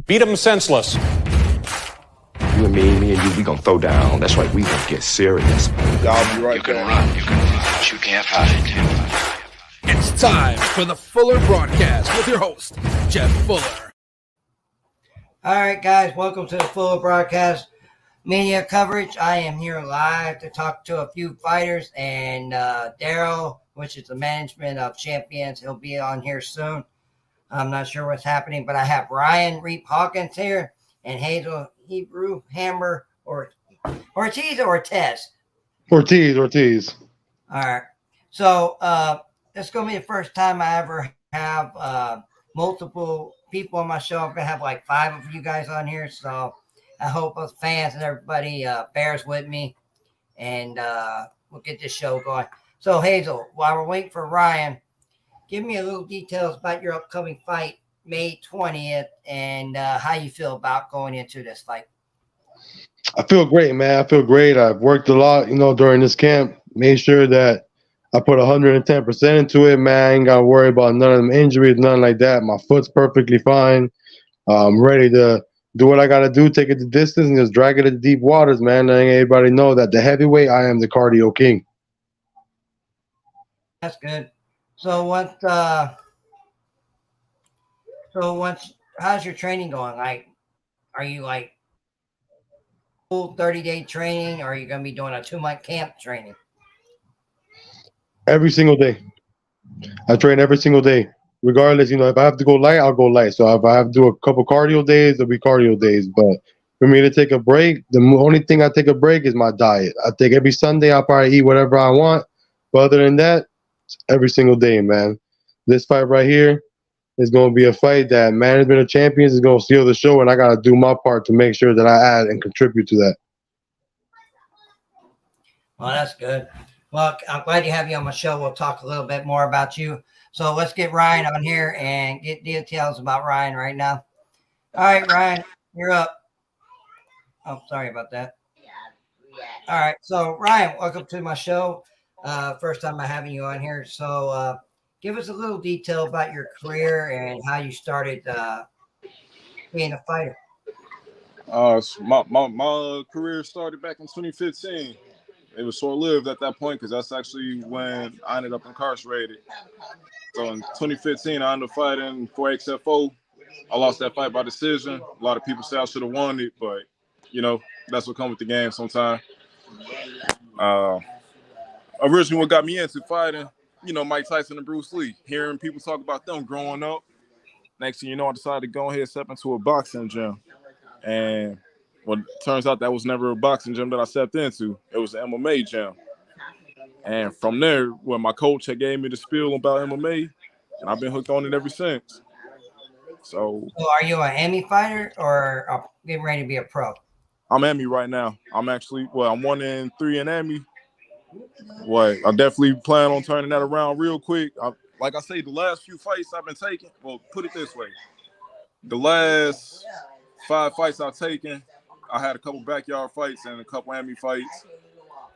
Beat him senseless. You and me and you, we gonna throw down. That's right, we gonna get serious. Y'all be right You can run, but you can't hide. It's time for the Fuller Broadcast with your host, Jeff Fuller. All right, guys, welcome to the Fuller Broadcast media coverage. I am here live to talk to a few fighters, and Daryl, which is the management of champions, he'll be on here soon. I'm not sure what's happening, but I have Ryan Reap Hawkins here and Hazel Hebrew Hammer or Ortiz or Ortiz. Ortiz. All right. So this is going to be the first time I ever have multiple people on my show. I'm going to have like 5 of you guys on here. So I hope us fans and everybody bears with me, and we'll get this show going. So Hazel, while we're waiting for Ryan, give me a little details about your upcoming fight, May 20th, and how you feel about going into this fight. I feel great, man. I feel great. I've worked a lot, during this camp. Made sure that I put 110% into it, man. I ain't got to worry about none of them injuries, nothing like that. My foot's perfectly fine. I'm ready to do what I got to do, take it the distance, and just drag it to deep waters, man. Letting everybody know that the heavyweight, I am the cardio king. That's good. So how's your training going? Like, are you like full 30-day training, or are you going to be doing a 2-month camp training? Every single day. I train every single day. Regardless, if I have to go light, I'll go light. So if I have to do a couple cardio days, there'll be cardio days. But for me to take a break, the only thing I take a break is my diet. I think every Sunday I'll probably eat whatever I want. But other than that, every single day, man. This fight right here is going to be a fight that management of champions is going to steal the show, and I got to do my part to make sure that I add and contribute to that. Well, that's good. Well, I'm glad to have you on my show. We'll talk a little bit more about you. So let's get Ryan on here and get details about Ryan right now. All right, Ryan, you're up. Oh, sorry about that. All right, so Ryan, welcome to my show. First time I'm having you on here. So give us a little detail about your career and how you started being a fighter. My career started back in 2015. It was short-lived at that point because that's actually when I ended up incarcerated. So in 2015, I ended up fighting for XFO. I lost that fight by decision. A lot of people say I should have won it, but, that's what comes with the game sometimes. Originally, what got me into fighting, Mike Tyson and Bruce Lee. Hearing people talk about them growing up. Next thing you know, I decided to go ahead and step into a boxing gym. And it turns out that was never a boxing gym that I stepped into. It was an MMA gym. And from there, when my coach had gave me the spiel about MMA, and I've been hooked on it ever since. So are you an Emmy fighter or getting ready to be a pro? I'm Emmy right now. I'm 1-3 in Emmy. I definitely plan on turning that around real quick. Like I say, the last few fights I've been taking, put it this way. The last 5 fights I've taken, I had a couple backyard fights and a couple Emmy fights.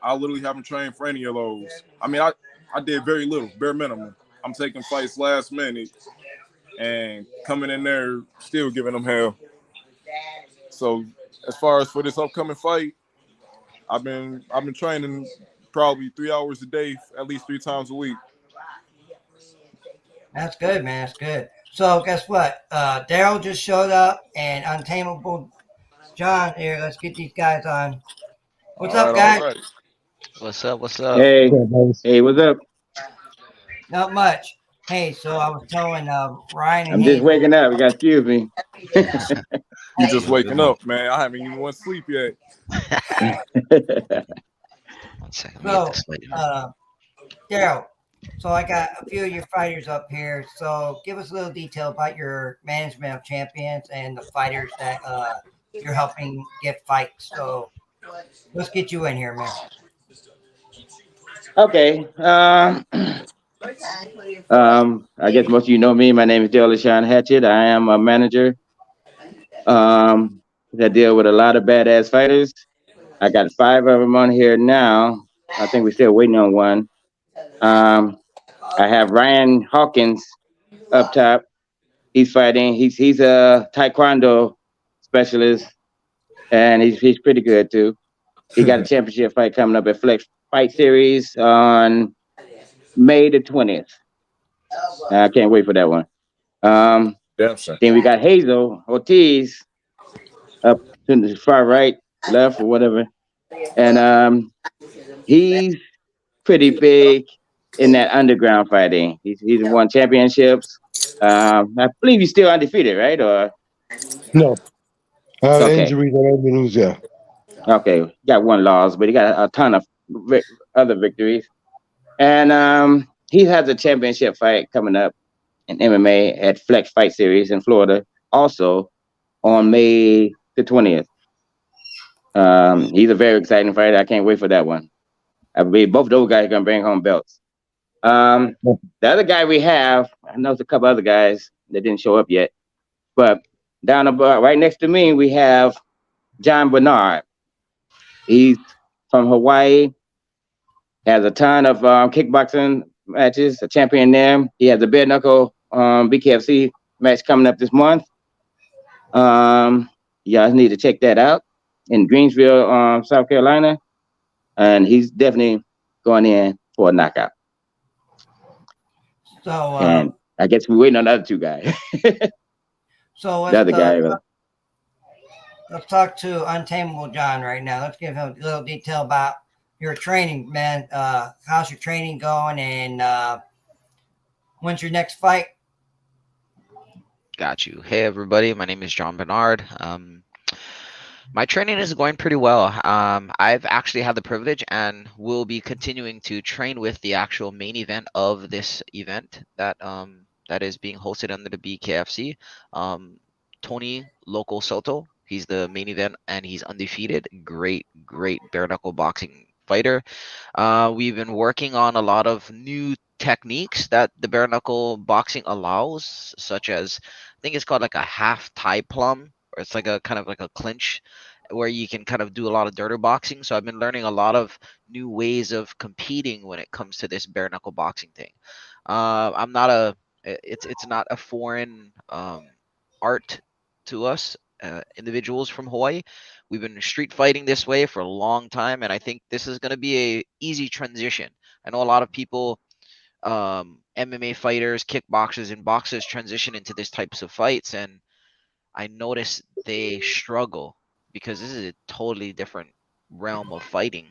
I literally haven't trained for any of those. I mean, I did very little, bare minimum. I'm taking fights last minute and coming in there still giving them hell. So as far as for this upcoming fight, I've been training probably 3 hours a day, at least 3 times a week. That's good, man. That's good. So guess what? Daryl just showed up, and Untamable John here. Let's get these guys on. What's up, guys? Right. What's up? Hey, what's up? Not much. Hey, so I was telling Ryan. I'm just waking up. You got to excuse me. You just waking up, man. I haven't even went to sleep yet. 1 second. So, Daryl, so I got a few of your fighters up here. So give us a little detail about your management of champions and the fighters that you're helping get fights. So let's get you in here, man. Okay. I guess most of you know me. My name is Daryl Lashawn Hatchett. I am a manager that deal with a lot of badass fighters. I got 5 of them on here now. I think we're still waiting on one. I have Ryan Hawkins up top. he's fighting. He's a taekwondo specialist, and he's pretty good too. He got a championship fight coming up at Flex Fight Series on May the 20th. I can't wait for that one. Damn sure. Then we got Hazel Ortiz up to the far right, left, or whatever, and he's pretty big in that underground fighting. He's won championships. I believe he's still undefeated, right? Or No, Okay. injuries and lose. Yeah. okay, got one loss, but he got a ton of other victories. And he has a championship fight coming up in MMA at Flex Fight Series in Florida, also on May the 20th. He's a very exciting fighter. I can't wait for that one. I believe both those guys are gonna bring home belts. The other guy we have, I know there's a couple other guys that didn't show up yet, but down about right next to me, we have John Bernard. He's from Hawaii, has a ton of kickboxing matches, a champion there. He has a bare knuckle BKFC match coming up this month. You guys need to check that out in Greensville, South Carolina. And he's definitely going in for a knockout. So, And I guess we're waiting on the other two guys. so The other guy. let's talk to Untamable John right now. Let's give him a little detail about your training, man. How's your training going, and when's your next fight? Got you. Hey everybody, my name is John Bernard. My training is going pretty well. I've actually had the privilege and will be continuing to train with the actual main event of this event that that is being hosted under the BKFC. Tony Loco Soto, he's the main event and he's undefeated. Great bare knuckle boxing fighter. We've been working on a lot of new techniques that the bare knuckle boxing allows, such as I think it's called like a half tie plum, or it's like a kind of like a clinch where you can kind of do a lot of dirter boxing. So I've been learning a lot of new ways of competing when it comes to this bare knuckle boxing thing. It's not a foreign art to us individuals from Hawaii. We've been street fighting this way for a long time, and I think this is going to be a easy transition. I know a lot of people, MMA fighters, kickboxers, and boxers transition into these types of fights, and I notice they struggle because this is a totally different realm of fighting.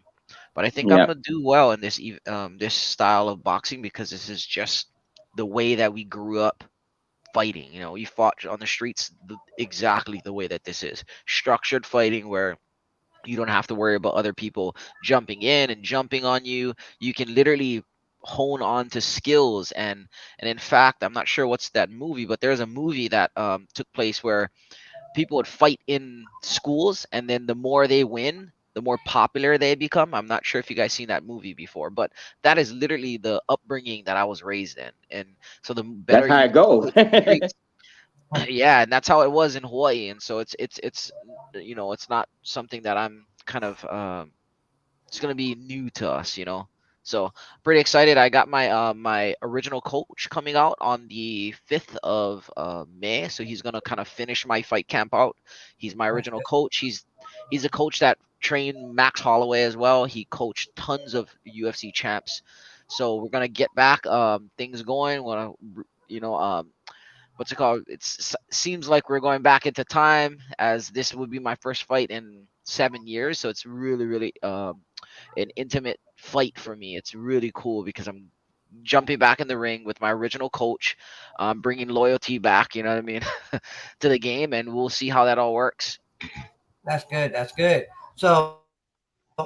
But I think I'm gonna do well in this this style of boxing because this is just the way that we grew up fighting. You know, we fought on the streets exactly the way that this is structured fighting, where you don't have to worry about other people jumping in and jumping on you. You can literally hone on to skills, and in fact, I'm not sure what's that movie, but there's a movie that took place where people would fight in schools, and then the more they win, the more popular they become. I'm not sure if you guys seen that movie before, but that is literally the upbringing that I was raised in. And so the better That's how it goes. yeah, and that's how it was in Hawaii. And so it's you know, it's not something that I'm kind of it's gonna be new to us, you know. So pretty excited. I got my my original coach coming out on the 5th of May. So he's gonna kind of finish my fight camp out. He's my original coach. He's a coach that trained Max Holloway as well. He coached tons of UFC champs. So we're gonna get back things going. We're gonna, you know, what's it called? It seems like we're going back into time, as this would be my first fight in 7 years. So it's really an intimate fight for me. It's really cool because I'm jumping back in the ring with my original coach, bringing loyalty back, you know what I mean, to the game, and we'll see how that all works. That's good. That's good. So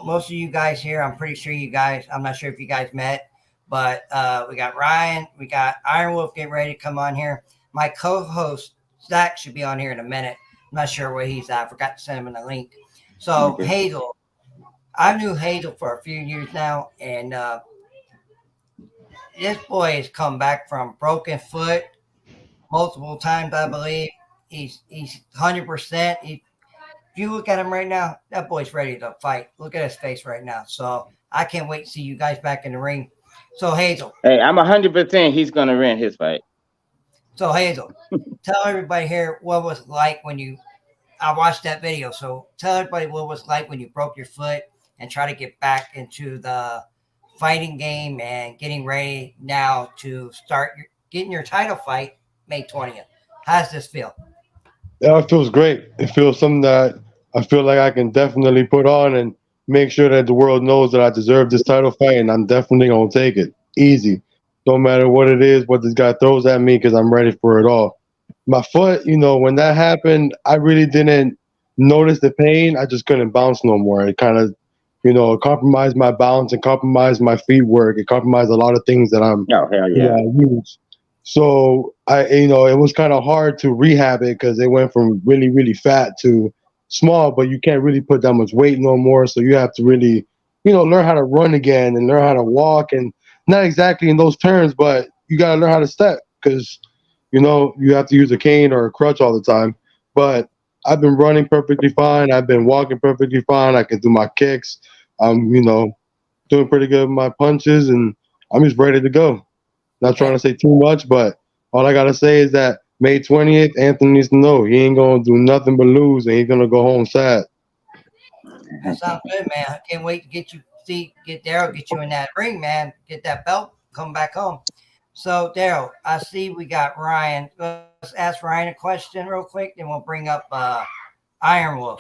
most of you guys here, I'm pretty sure you guys, I'm not sure if you guys met, but we got Ryan, we got Iron Wolf getting ready to come on here. My co-host Zach should be on here in a minute. I'm not sure where he's at. I forgot to send him a link. So Okay. Hazel, I knew Hazel for a few years now, and this boy has come back from broken foot multiple times, I believe. He's 100%. If you look at him right now, that boy's ready to fight. Look at his face right now. So I can't wait to see you guys back in the ring. So Hazel. Hey, I'm 100% he's gonna win his fight. So Hazel, tell everybody here what was it like when you. I watched that video, so tell everybody what it was like when you broke your foot and try to get back into the fighting game and getting ready now to start getting your title fight May 20th. How does this feel? Yeah, it feels great. It feels something that I feel like I can definitely put on and make sure that the world knows that I deserve this title fight, and I'm definitely gonna take it easy. No matter what it is, what this guy throws at me, because I'm ready for it all. My foot, when that happened, I really didn't notice the pain. I just couldn't bounce no more. It kind of, compromised my balance and compromised my feet work. It compromised a lot of things that I'm. Oh hell yeah! I use. So it was kind of hard to rehab it because it went from really, really fat to small, but you can't really put that much weight no more. So you have to really, learn how to run again and learn how to walk, and not exactly in those terms, but you got to learn how to step because, you have to use a cane or a crutch all the time. But I've been running perfectly fine. I've been walking perfectly fine. I can do my kicks. I'm, doing pretty good with my punches, and I'm just ready to go. Not trying to say too much, but all I got to say is that May 20th, Anthony needs to know he ain't going to do nothing but lose, and he's going to go home sad. That sounds good, man. I can't wait to get Daryl, get you in that ring, man. Get that belt, come back home. So, Daryl, I see we got Ryan. Let's ask Ryan a question real quick, then we'll bring up Iron Wolf.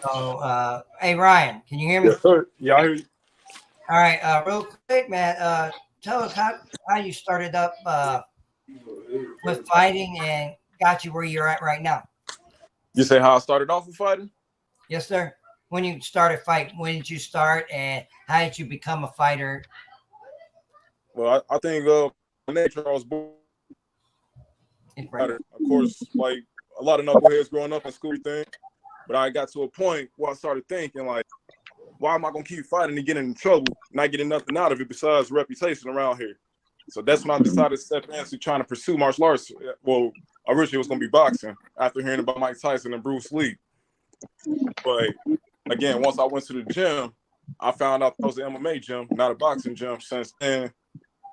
So, hey, Ryan, can you hear me? Yes, sir. Yeah, I hear you. All right, real quick, man. Tell us how you started up with fighting and got you where you're at right now. You say how I started off with fighting? Yes, sir. When you started fighting, when did you start, and how did you become a fighter? Well, I think nature I was born. Of course, like a lot of knuckleheads growing up in school thing, but I got to a point where I started thinking like, why am I gonna keep fighting and getting in trouble, not getting nothing out of it besides reputation around here? So that's when I decided to step into trying to pursue martial arts. Well, originally it was gonna be boxing after hearing about Mike Tyson and Bruce Lee. But again, once I went to the gym, I found out that was an MMA gym, not a boxing gym. Since then,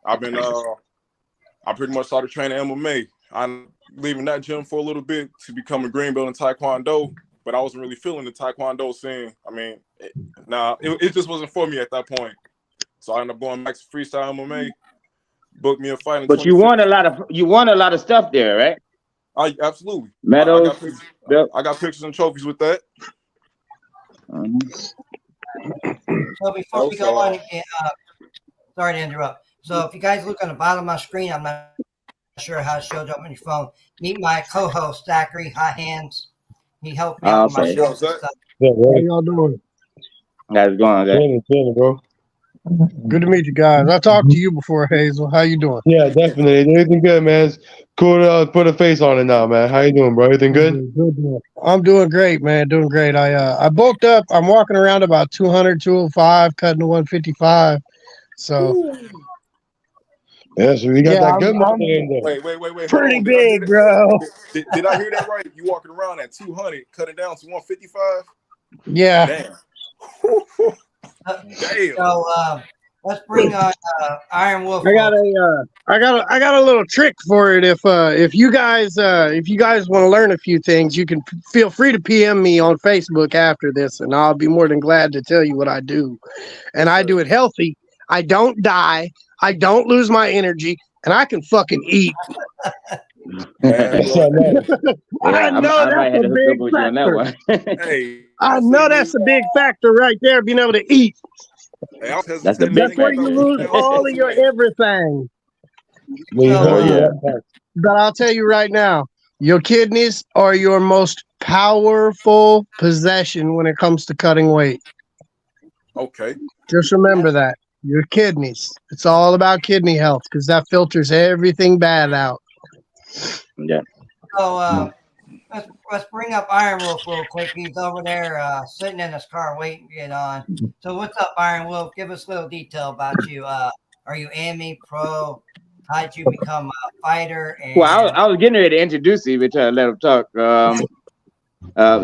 I've been I pretty much started training MMA. I'm leaving that gym for a little bit to become a green belt in Taekwondo, but I wasn't really feeling the Taekwondo scene. I mean, it just wasn't for me at that point. So I ended up going back to freestyle MMA, booked me a fight. But you won a lot of stuff there, right? Absolutely. Medals. I got pictures and trophies with that. So before we go on, sorry to interrupt. So if you guys look on the bottom of my screen, I'm not sure how it shows up on your phone. Meet my co-host, Zachary Hot Hands. He helped me out with my show and stuff. Yeah, How y'all doing? How's it going, guys? Chilling, bro. Good to meet you guys. I talked to you before, Hazel. How you doing? Yeah, definitely. Everything good, man. It's cool to put a face on it now, man. How you doing, bro? Everything good? Good. I'm doing great, man. Doing great. I bulked up. I'm walking around about 200, 205, cutting to 155. So yeah, so we got that good muscle in there. Wait. pretty big, bro. Did I hear that right? You walking around at 200, cutting down to 155? Yeah. Damn. Damn. So let's bring on Iron Wolf. I got a little trick for it. If you guys want to learn a few things, you can feel free to PM me on Facebook after this, and I'll be more than glad to tell you what I do. And I do it healthy. I don't die. I don't lose my energy, and I can fucking eat. Man, I know that's a big factor. hey, I know that's a big factor right there, being able to eat. Hey, That's the That's where you lose all of your everything. But I'll tell you right now, your kidneys are your most powerful possession when it comes to cutting weight. Okay. Just remember that. Your kidneys. It's all about kidney health because that filters everything bad out. Yeah. So let's bring up Iron Wolf real quick. He's over there sitting in his car waiting to get on. So what's up, Iron Wolf? Give us a little detail about you. Are you AME pro? How did you become a fighter? And Well, I was getting ready to introduce you, but let him talk.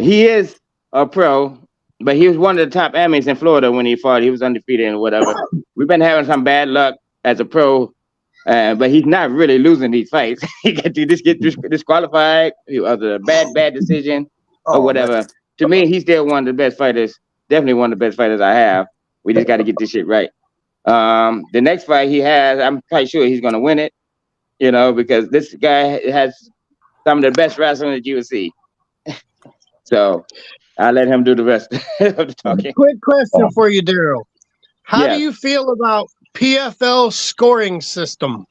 He is a pro, but he was one of the top amateurs in Florida when he fought. He was undefeated and whatever. We've been having some bad luck as a pro But he's not really losing these fights. He got to just get disqualified, either a bad decision or whatever. Man. To me, he's still one of the best fighters. Definitely one of the best fighters I have. We just got to get this shit right. The next fight he has, I'm quite sure he's going to win it. Because this guy has some of the best wrestling that you will see. So I'll let him do the rest of the talking. Quick question for you, Daryl. How do you feel about PFL scoring system?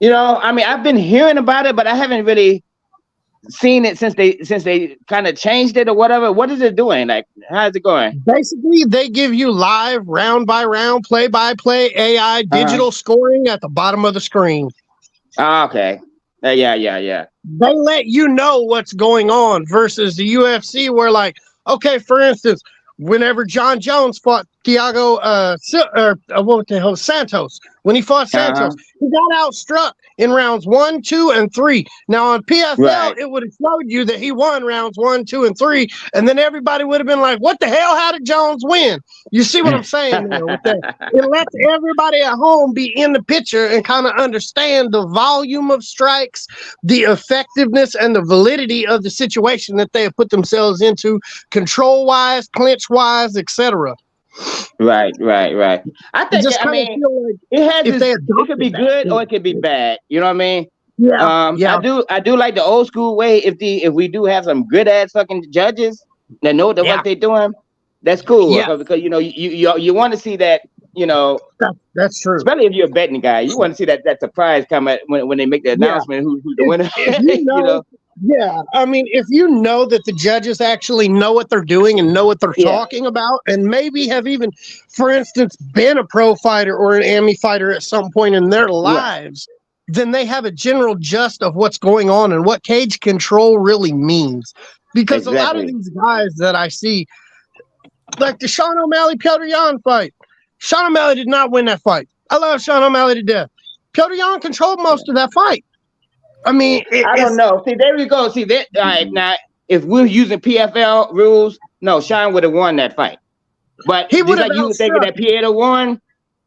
I've been hearing about it, but I haven't really seen it since they kind of changed it or whatever. What is it doing? Like, how's it going? Basically, they give you live, round by round, play by play, AI, digital scoring at the bottom of the screen. Okay. Yeah. They let you know what's going on versus the UFC, where, like, okay, for instance, whenever John Jones fought Santos, when he fought Santos, he got outstruck in rounds 1, 2, and 3. Now on PFL, it would have showed you that he won rounds 1, 2, and 3, and then everybody would have been like, "What the hell? How did Jones win?" You see what I'm saying there with that? It lets everybody at home be in the picture and kind of understand the volume of strikes, the effectiveness, and the validity of the situation that they have put themselves into, control-wise, clinch-wise, etc. Right. I think it could be good or it could be bad. You know what I mean? Yeah. I do like the old school way. If we do have some good ass fucking judges that know what they're doing, that's cool. Yeah. Because you want to see that. That's true. Especially if you're a betting guy, you want to see that surprise come at when they make the announcement who's the winner. Yeah, I mean, if you know that the judges actually know what they're doing and know what they're talking about, and maybe have even, for instance, been a pro fighter or an AMI fighter at some point in their lives, then they have a general gist of what's going on and what cage control really means. Because a lot of these guys that I see, like the Sean O'Malley Piotr Jan fight, Sean O'Malley did not win that fight. I love Sean O'Malley to death. Piotr Jan controlled most of that fight. I mean, I don't know. See, there we go. See that. All right, now if we're using PFL rules, no, Sean would have won that fight. But he would have. Like you were thinking that Piotr won.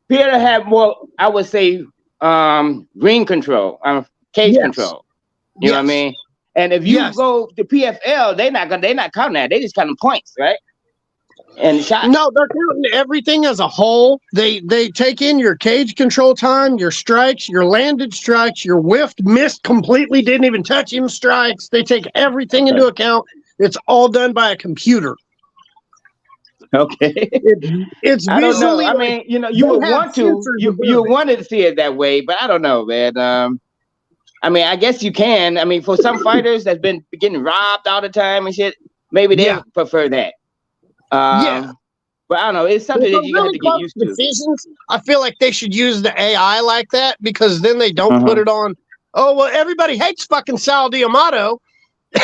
Piotr had more, I would say, ring control, cage control. You know what I mean? And if you go to PFL, they're not counting that. They just counting points, right? And shots. No, they're counting everything as a whole. They take in your cage control time, your strikes, your landed strikes, your whiffed, missed completely, didn't even touch him strikes. They take everything into account. It's all done by a computer. Okay. It's I don't know. I mean, you would want to see it that way, but I don't know, man. I mean, I guess you can. I mean, for some fighters that's been getting robbed all the time and shit, maybe they prefer that. But I don't know. It's something that you have to get used to. Decisions, I feel like they should use the AI like that, because then they don't put it on. Oh, well, everybody hates fucking Sal D'Amato. You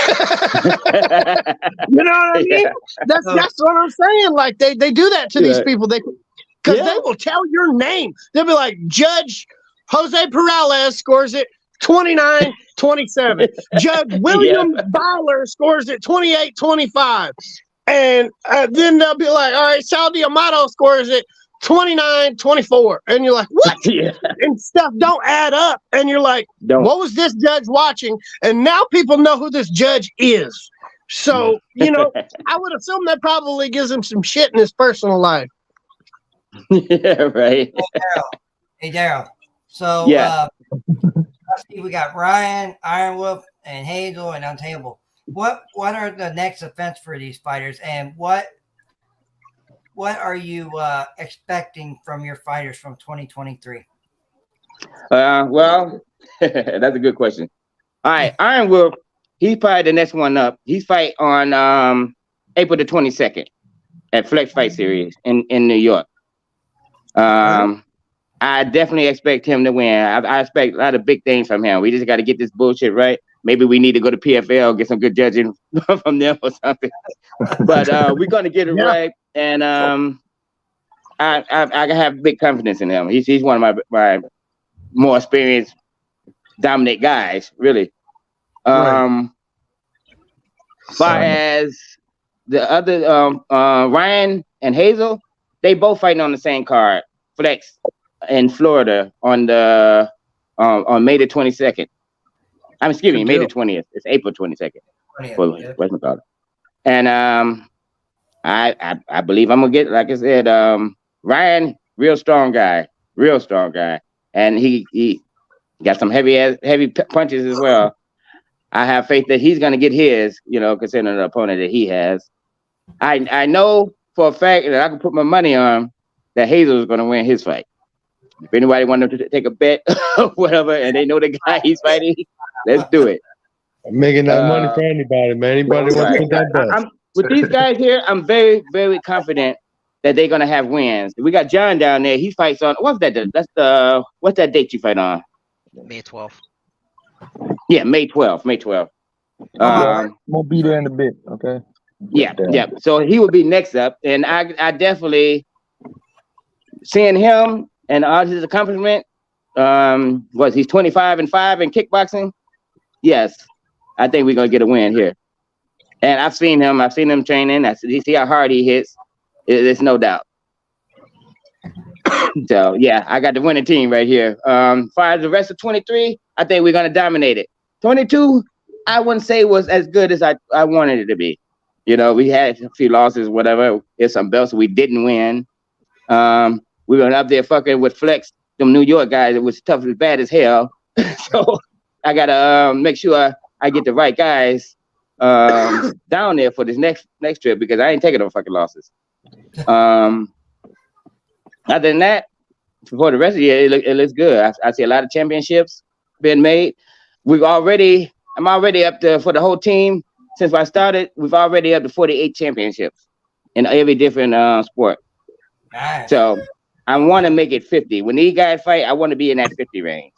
know what I mean? That's what I'm saying. Like they do that to these people. They will tell your name. They'll be like, Judge Jose Perales scores it 29-27. Judge William Byler scores it 28-25. And then they'll be like, all right, Sal D'Amato scores it 29-24. And you're like, what? And stuff don't add up. And you're like, what was this judge watching? And now people know who this judge is. So, I would assume that probably gives him some shit in his personal life. Yeah, right. Hey, Daryl. So, let's see, we got Ryan, Iron Wolf, and Hazel, and Untable. What are the next events for these fighters, and what are you expecting from your fighters from 2023? Well, that's a good question. All right, Iron Wolf, he's probably the next one up. He's fight on April the 22nd at Flex Fight Series in New York. I definitely expect him to win. I expect a lot of big things from him. We just got to get this bullshit right. Maybe we need to go to PFL, get some good judging from them or something. But we're gonna get it right, and I have big confidence in him. He's one of my more experienced, dominant guys, really. Far as the other Ryan and Hazel, they both fighting on the same card, Flex in Florida on May the 22nd. Excuse me, May the 20th. It's April 22nd. And I believe I'm gonna get, like I said, Ryan, real strong guy, and he got some heavy punches as well. I have faith that he's gonna get his, considering the opponent that he has. I know for a fact that I can put my money on that Hazel is gonna win his fight. If anybody wants to take a bet or whatever, and they know the guy he's fighting, let's do it. I'm making that money for anybody, man. Anybody wants to put that bet. With these guys here, I'm very, very confident that they're gonna have wins. We got John down there. He fights on what's that date you fight on? May 12th. Yeah, May 12th. We'll be there in a bit. Okay. Yeah. So he will be next up, and I definitely seeing him and all his accomplishment. He's 25-5 in kickboxing? Yes, I think we're gonna get a win here. And I've seen him training. You see how hard he hits. There's no doubt. So yeah, I got the winning team right here. As far as the rest of 23, I think we're gonna dominate it. 22, I wouldn't say was as good as I wanted it to be. We had a few losses, whatever. There's some belts we didn't win. We were up there fucking with Flex, them New York guys. It was tough as bad as hell. So I gotta make sure I get the right guys down there for this next trip, because I ain't taking no fucking losses. Other than that, for the rest of the year, it looks good. I see a lot of championships being made. I'm already up to, for the whole team, since I started, we've already up to 48 championships in every different sport. Nice. So I want to make it 50. When these guys fight, I want to be in that 50 range.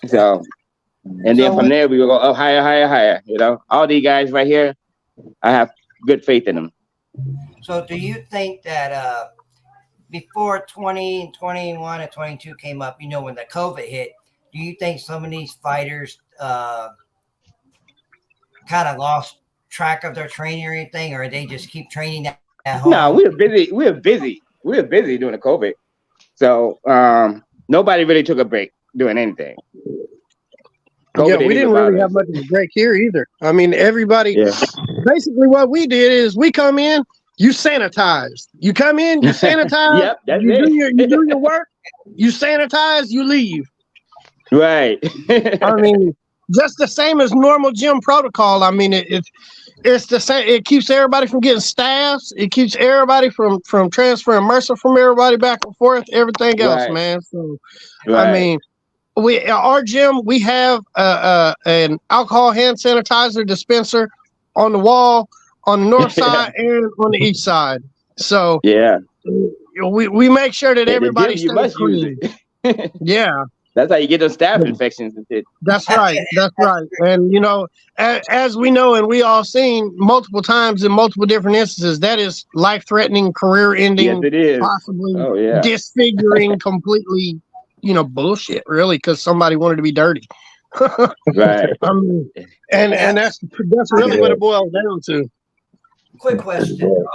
So, and then from there we will go up higher. All these guys right here, I have good faith in them. So do you think that before 20, 21, and 22 came up, when the COVID hit, do you think some of these fighters kind of lost track of their training or anything, or they just keep training at home? No, we were busy during the COVID. So nobody really took a break doing anything. COVID we didn't really have much of a break here either. I mean, everybody, basically what we did is we come in, you sanitize. You come in, you sanitize, yep, that's you it. do your work, you sanitize, you leave. Right. I mean, just the same as normal gym protocol. I mean, it's the same. It keeps everybody from getting staffs. It keeps everybody from transferring MRSA from everybody back and forth. Everything else, man. So, I mean, our gym, we have an alcohol hand sanitizer dispenser on the wall on the north side and on the east side. So we make sure that everybody stays clean. Yeah. That's how you get those staph infections and shit. That's right. And as we know, and we all seen multiple times in multiple different instances, that is life-threatening, career-ending, yes, it is. Possibly disfiguring, completely, bullshit, really, because somebody wanted to be dirty. Right. And that's really what it boils down to. Quick question, you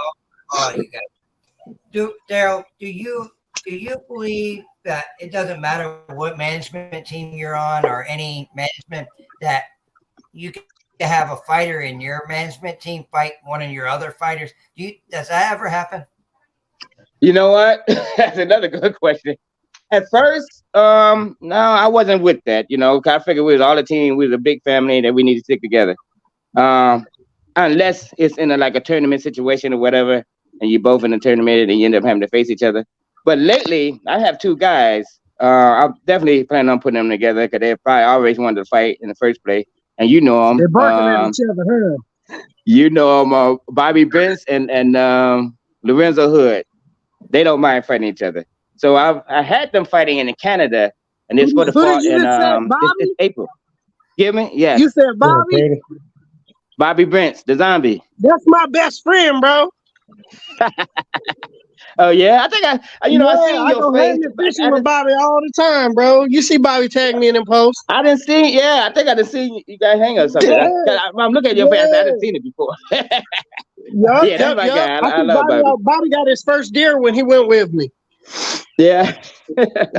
guys. Daryl, do you believe that it doesn't matter what management team you're on or any management, that you can have a fighter in your management team fight one of your other fighters? Does that ever happen? You know what? That's another good question. At first, no, I wasn't with that. I figured we was all a team. We was a big family that we need to stick together. Unless it's in a tournament situation or whatever, and you both in a tournament and you end up having to face each other. But lately, I have two guys. I'm definitely planning on putting them together because they probably always wanted to fight in the first place. And you know them. They're barking at each other, huh? You know them, Bobby Brents and Lorenzo Hood. They don't mind fighting each other. So I had them fighting in Canada, and it's for the fall in it's April. Give me? Yeah. You said Bobby? Bobby Brents, the zombie. That's my best friend, bro. Oh yeah, I think I seen your face. Fishing with Bobby all the time, bro. You see Bobby tag me in them posts. I didn't see. Yeah, I think I didn't see you guys hang or something. I'm looking at your face. I didn't seen it before. That's my guy. I love Bobby. Bobby got his first deer when he went with me. Yeah.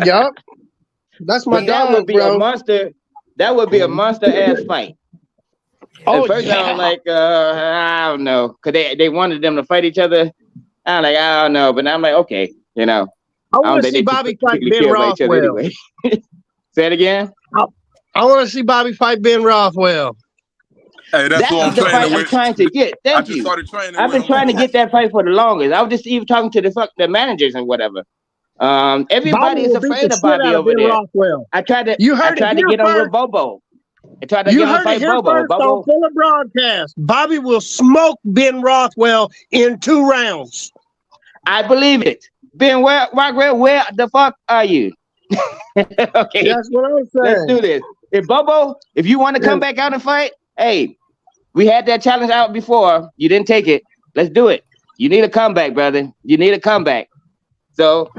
Yup. That's my But dog, that would be bro. a monster. That would be a monster ass fight. Oh, At first, yeah. I was like, I don't know, because they wanted them to fight each other. I'm like, I don't know, but now I'm like, okay, you know, I I don't want to think see they Bobby fight particularly Ben care about each other Rothwell. anyway. Say it again. I want to see Bobby fight Ben Rothwell. Hey, that's who I'm the fight training I'm with. trying to get. I Thank just you. started training I've with been trying to get that fight for the longest. I was just even talking to the managers and whatever. Bobby Everybody is will beat the afraid of shit Bobby out of over Ben there. Rothwell. I tried to You heard it get here him with first. Bobo. I tried to You get him to heard it fight here Bobo. first on Fuller Broadcast. Bobby will smoke Ben Rothwell in 2 rounds. I believe it. Ben, where the fuck are you? Okay, That's what I'm saying. let's do this. If you want to come back out and fight, hey, we had that challenge out before. You didn't take it. Let's do it. You need a comeback, brother. You need a comeback. So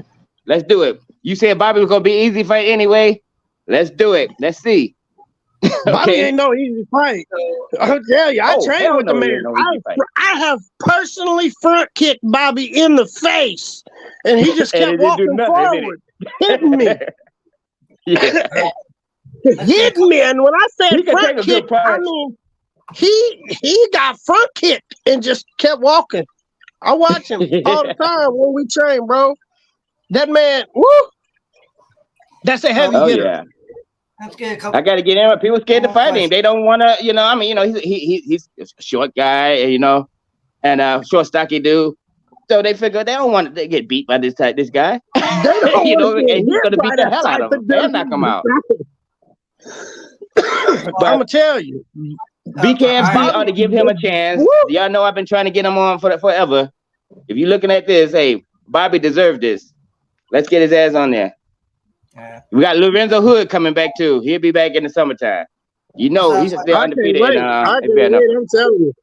let's do it. You said Bobby was gonna be an easy fight anyway. Let's do it. Let's see. Bobby ain't no easy fight. I'll tell you, I train with the man. I have personally front kicked Bobby in the face, and he just kept walking forward, hitting me. Hitting me, and when I said front kick, I mean he got front kicked and just kept walking. I watch him all the time when we train, bro. That man, woo! That's a heavy hitter. Yeah. That's good. I got to get in. People scared to fight him. They don't want to, he's a short guy, and short, stocky dude. So they figure they don't want to get beat by this guy. He's going to beat the hell out of him. They'll knock him out. But I'm gonna tell you, BKFC ought to give him a chance. Woo! Y'all know I've been trying to get him on for forever. If you're looking at this, hey, Bobby deserved this. Let's get his ass on there. Yeah. We got Lorenzo Hood coming back too. He'll be back in the summertime. He's still undefeated. I'm telling you,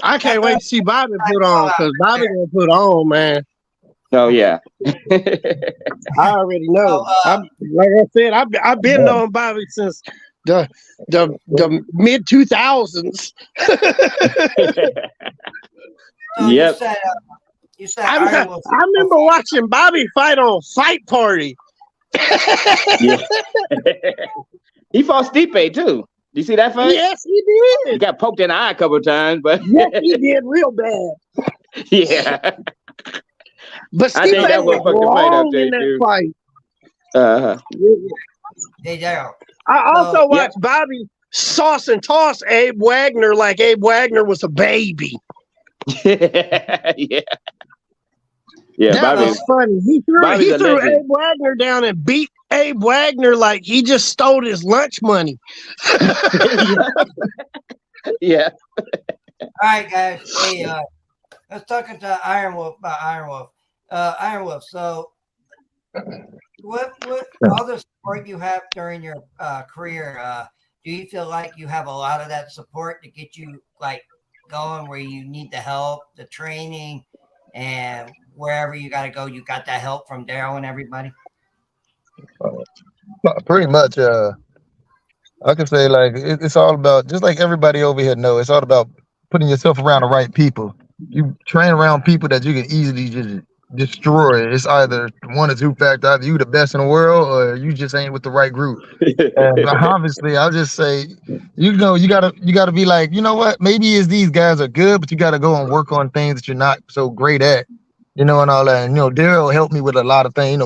I can't wait to see Bobby put on, because Bobby gonna put on, man. Oh yeah. I already know. Like I said, I've been on Bobby since the mid 2000s. Yep. You said I remember watching Bobby fight on Fight Party. Yeah. He fought Stipe too. You see that fight? Yes, he did. He got poked in the eye a couple of times, but yes, he did real bad. Yeah. But Stipe I think that was fucking fight up there, in that dude. Fight. Hey, Daryl. I also watched Bobby sauce and toss Abe Wagner like Abe Wagner was a baby. Yeah. Yeah, that was funny. He threw Abe Wagner down and beat Abe Wagner like he just stole his lunch money. Yeah. All right, guys. Hey, let's talk to Iron Wolf about Iron Wolf. Iron Wolf. So, what all the support you have during your career? Do you feel like you have a lot of that support to get you like going where you need the help, the training, and wherever you got to go, you got that help from Daryl and everybody? Pretty much. I can say like it's all about, just like everybody over here know, it's all about putting yourself around the right people. You train around people that you can easily just destroy. It's either one or two factors: either you the best in the world, or you just ain't with the right group. And obviously, I'll just say, you gotta be like, you know what? Maybe these guys are good, but you gotta go and work on things that you're not so great at, and all that. And Daryl helped me with a lot of things.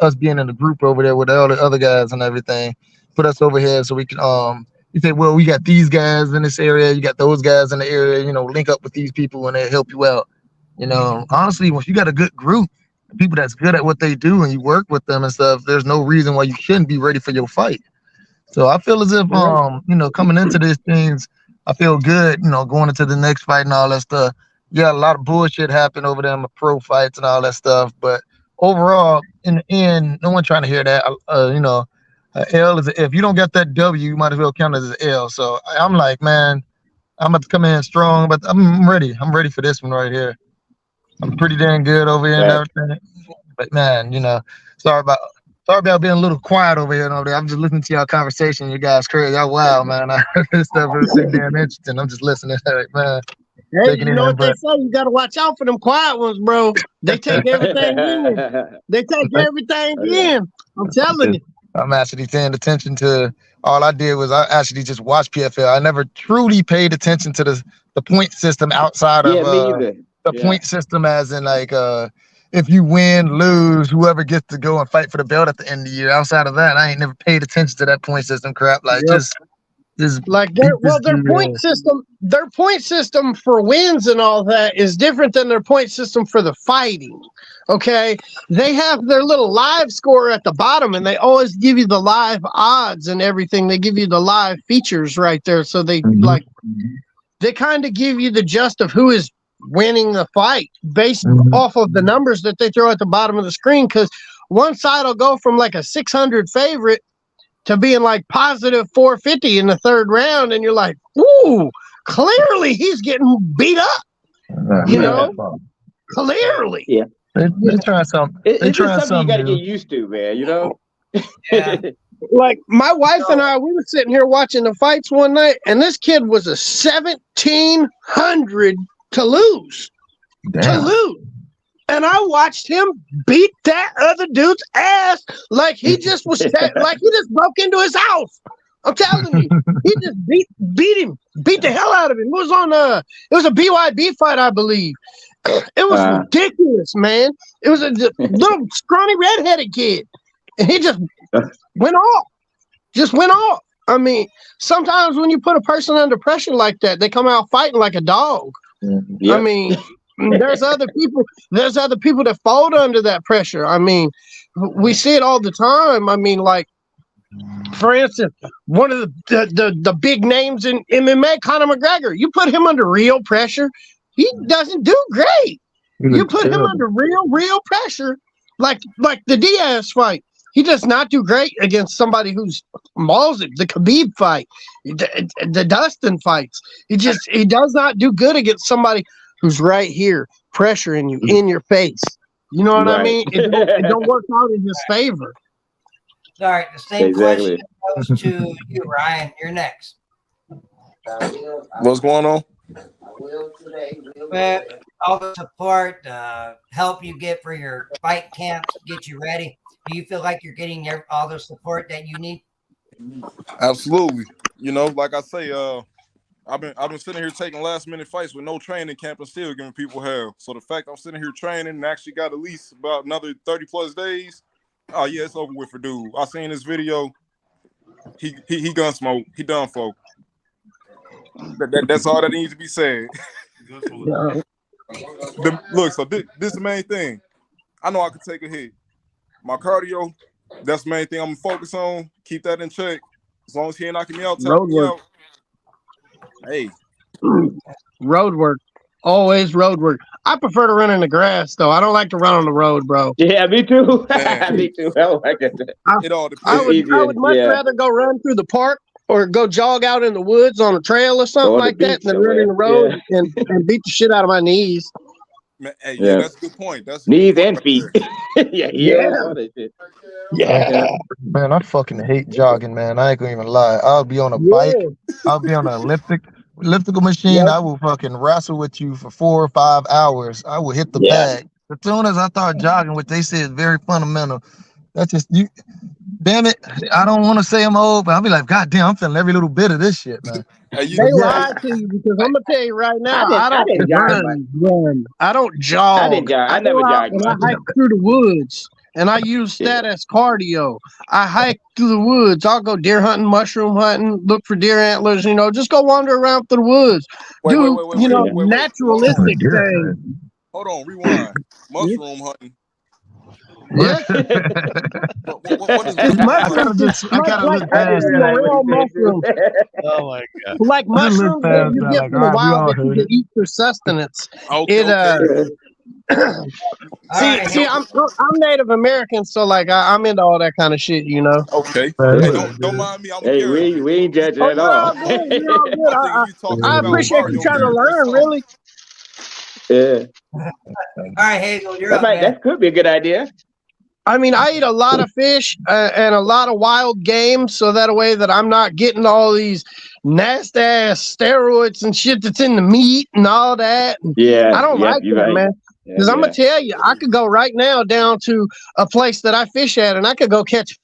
Us being in the group over there with all the other guys and everything, put us over here so we can you say, well, we got these guys in this area, you got those guys in the area, link up with these people and they help you out. Honestly, once you got a good group, people that's good at what they do, and you work with them and stuff, there's no reason why you shouldn't be ready for your fight. So I feel as if coming into these things, I feel good, going into the next fight and all that stuff. Yeah, a lot of bullshit happened over there in the pro fights and all that stuff, but overall, in the end, no one trying to hear that. L is if you don't get that W, you might as well count it as an L. So I'm like, man, I'm about to come in strong, but I'm ready. I'm ready for this one right here. I'm pretty dang good over here and everything. But man, sorry about being a little quiet over here and over there. I'm just listening to y'all conversation. You guys crazy. Y'all wow, man. This stuff is so damn interesting. I'm just listening. Like, man. Hey, taking you in know that what they breath. say? You got to watch out for them quiet ones, bro. They take everything in. They take everything in. I'm telling you. I'm actually paying attention to. All I did was I actually just watched PFL. I never truly paid attention to the point system outside Yeah, of me either. the Yeah. point system, as in like if you win, lose, whoever gets to go and fight for the belt at the end of the year. Outside of that, I ain't never paid attention to that point system crap. Like Yep. just Like beat this their dude point ass. system, their point system for wins and all that is different than their point system for the fighting. Okay, they have their little live score at the bottom, and they always give you the live odds and everything. They give you the live features right there, so they they kind of give you the gist of who is winning the fight based off of the numbers that they throw at the bottom of the screen. Because one side will go from like a 600 favorite to being like positive 450 in the third round, and you're like, ooh, clearly he's getting beat up. You know, clearly. Yeah. They trying something. They It's just trying something you got to something get used to, man. You know. Yeah. Like my wife and I, we were sitting here watching the fights one night, and this kid was a 1,700 to lose. Damn. To lose. And I watched him beat that other dude's ass like he just was like he just broke into his house. I'm telling you, he just beat him, beat the hell out of him. It was on it was a BYB fight, I believe. It was ridiculous, man. It was a little scrawny redheaded kid, and he just went off. Just went off. I mean, sometimes when you put a person under pressure like that, they come out fighting like a dog. Yep. I mean, there's other people that fold under that pressure. I mean, we see it all the time. I mean, like, for instance, one of the big names in MMA, Conor McGregor, you put him under real pressure, he doesn't do great. You put him under real pressure, like the Diaz fight. He does not do great against somebody who's mauls him. The Khabib fight, the Dustin fights. He does not do good against somebody who's right here pressuring you in your face. You know what I mean? It don't work out in his favor. All right, the same question goes to you, Ryan. You're next. What's going on? Well, all the support, help you get for your fight camps, get you ready. Do you feel like you're getting all the support that you need? Absolutely. You know, like I say, I've been sitting here taking last minute fights with no training camp and still giving people hell. So the fact I'm sitting here training and actually got at least about another 30 plus days, oh yeah, it's over with for dude. I seen this video. He gun smoke. He done for. That's all that needs to be said. Look, so this is the main thing. I know I can take a hit. My cardio, that's the main thing I'm gonna focus on. Keep that in check. As long as he ain't knocking me out, tapping me out. Hey. Road work. Always road work. I prefer to run in the grass, though. I don't like to run on the road, bro. Yeah, me too. Me too. I don't like that. It all depends. I would much rather go run through the park or go jog out in the woods on a trail or something like that than run in the road and beat the shit out of my knees. Man, hey, yeah, that's a good point. That's knees and feet. Yeah. Man, I fucking hate jogging, man. I ain't gonna even lie. I'll be on a bike. I'll be on an elliptical machine. I will fucking wrestle with you for 4 or 5 hours. I will hit the bag. As soon as I start jogging, which they say is very fundamental, that's just you. Damn it. I don't want to say I'm old, but I'll be like, God damn, I'm feeling every little bit of this shit, man. They lied to you because I'm gonna tell you right now, I don't run. I don't jog. I didn't jog. I never jogged. And I hike through the woods, and I use that as cardio. I hike through the woods. I'll go deer hunting, mushroom hunting, look for deer antlers. You know, just go wander around through the woods. Naturalistic thing. Hold on, rewind. Mushroom hunting. Yeah. What is I gotta look past that. Oh my god! Like mushrooms that you get from the wild that you can eat for sustenance. See, I'm Native American, so like I'm into all that kind of shit, you know. Okay. Hey, don't mind me. We ain't judging at all. I appreciate you trying to learn, really. Yeah. All right, Hazel, you're up. That could be a good idea. I mean, I eat a lot of fish and a lot of wild game, so that way that I'm not getting all these nasty ass steroids and shit that's in the meat and all that. And I don't like you're that, right. man. Yeah, Because I'm yeah. gonna tell you, I could go right now down to a place that I fish at, and I could go catch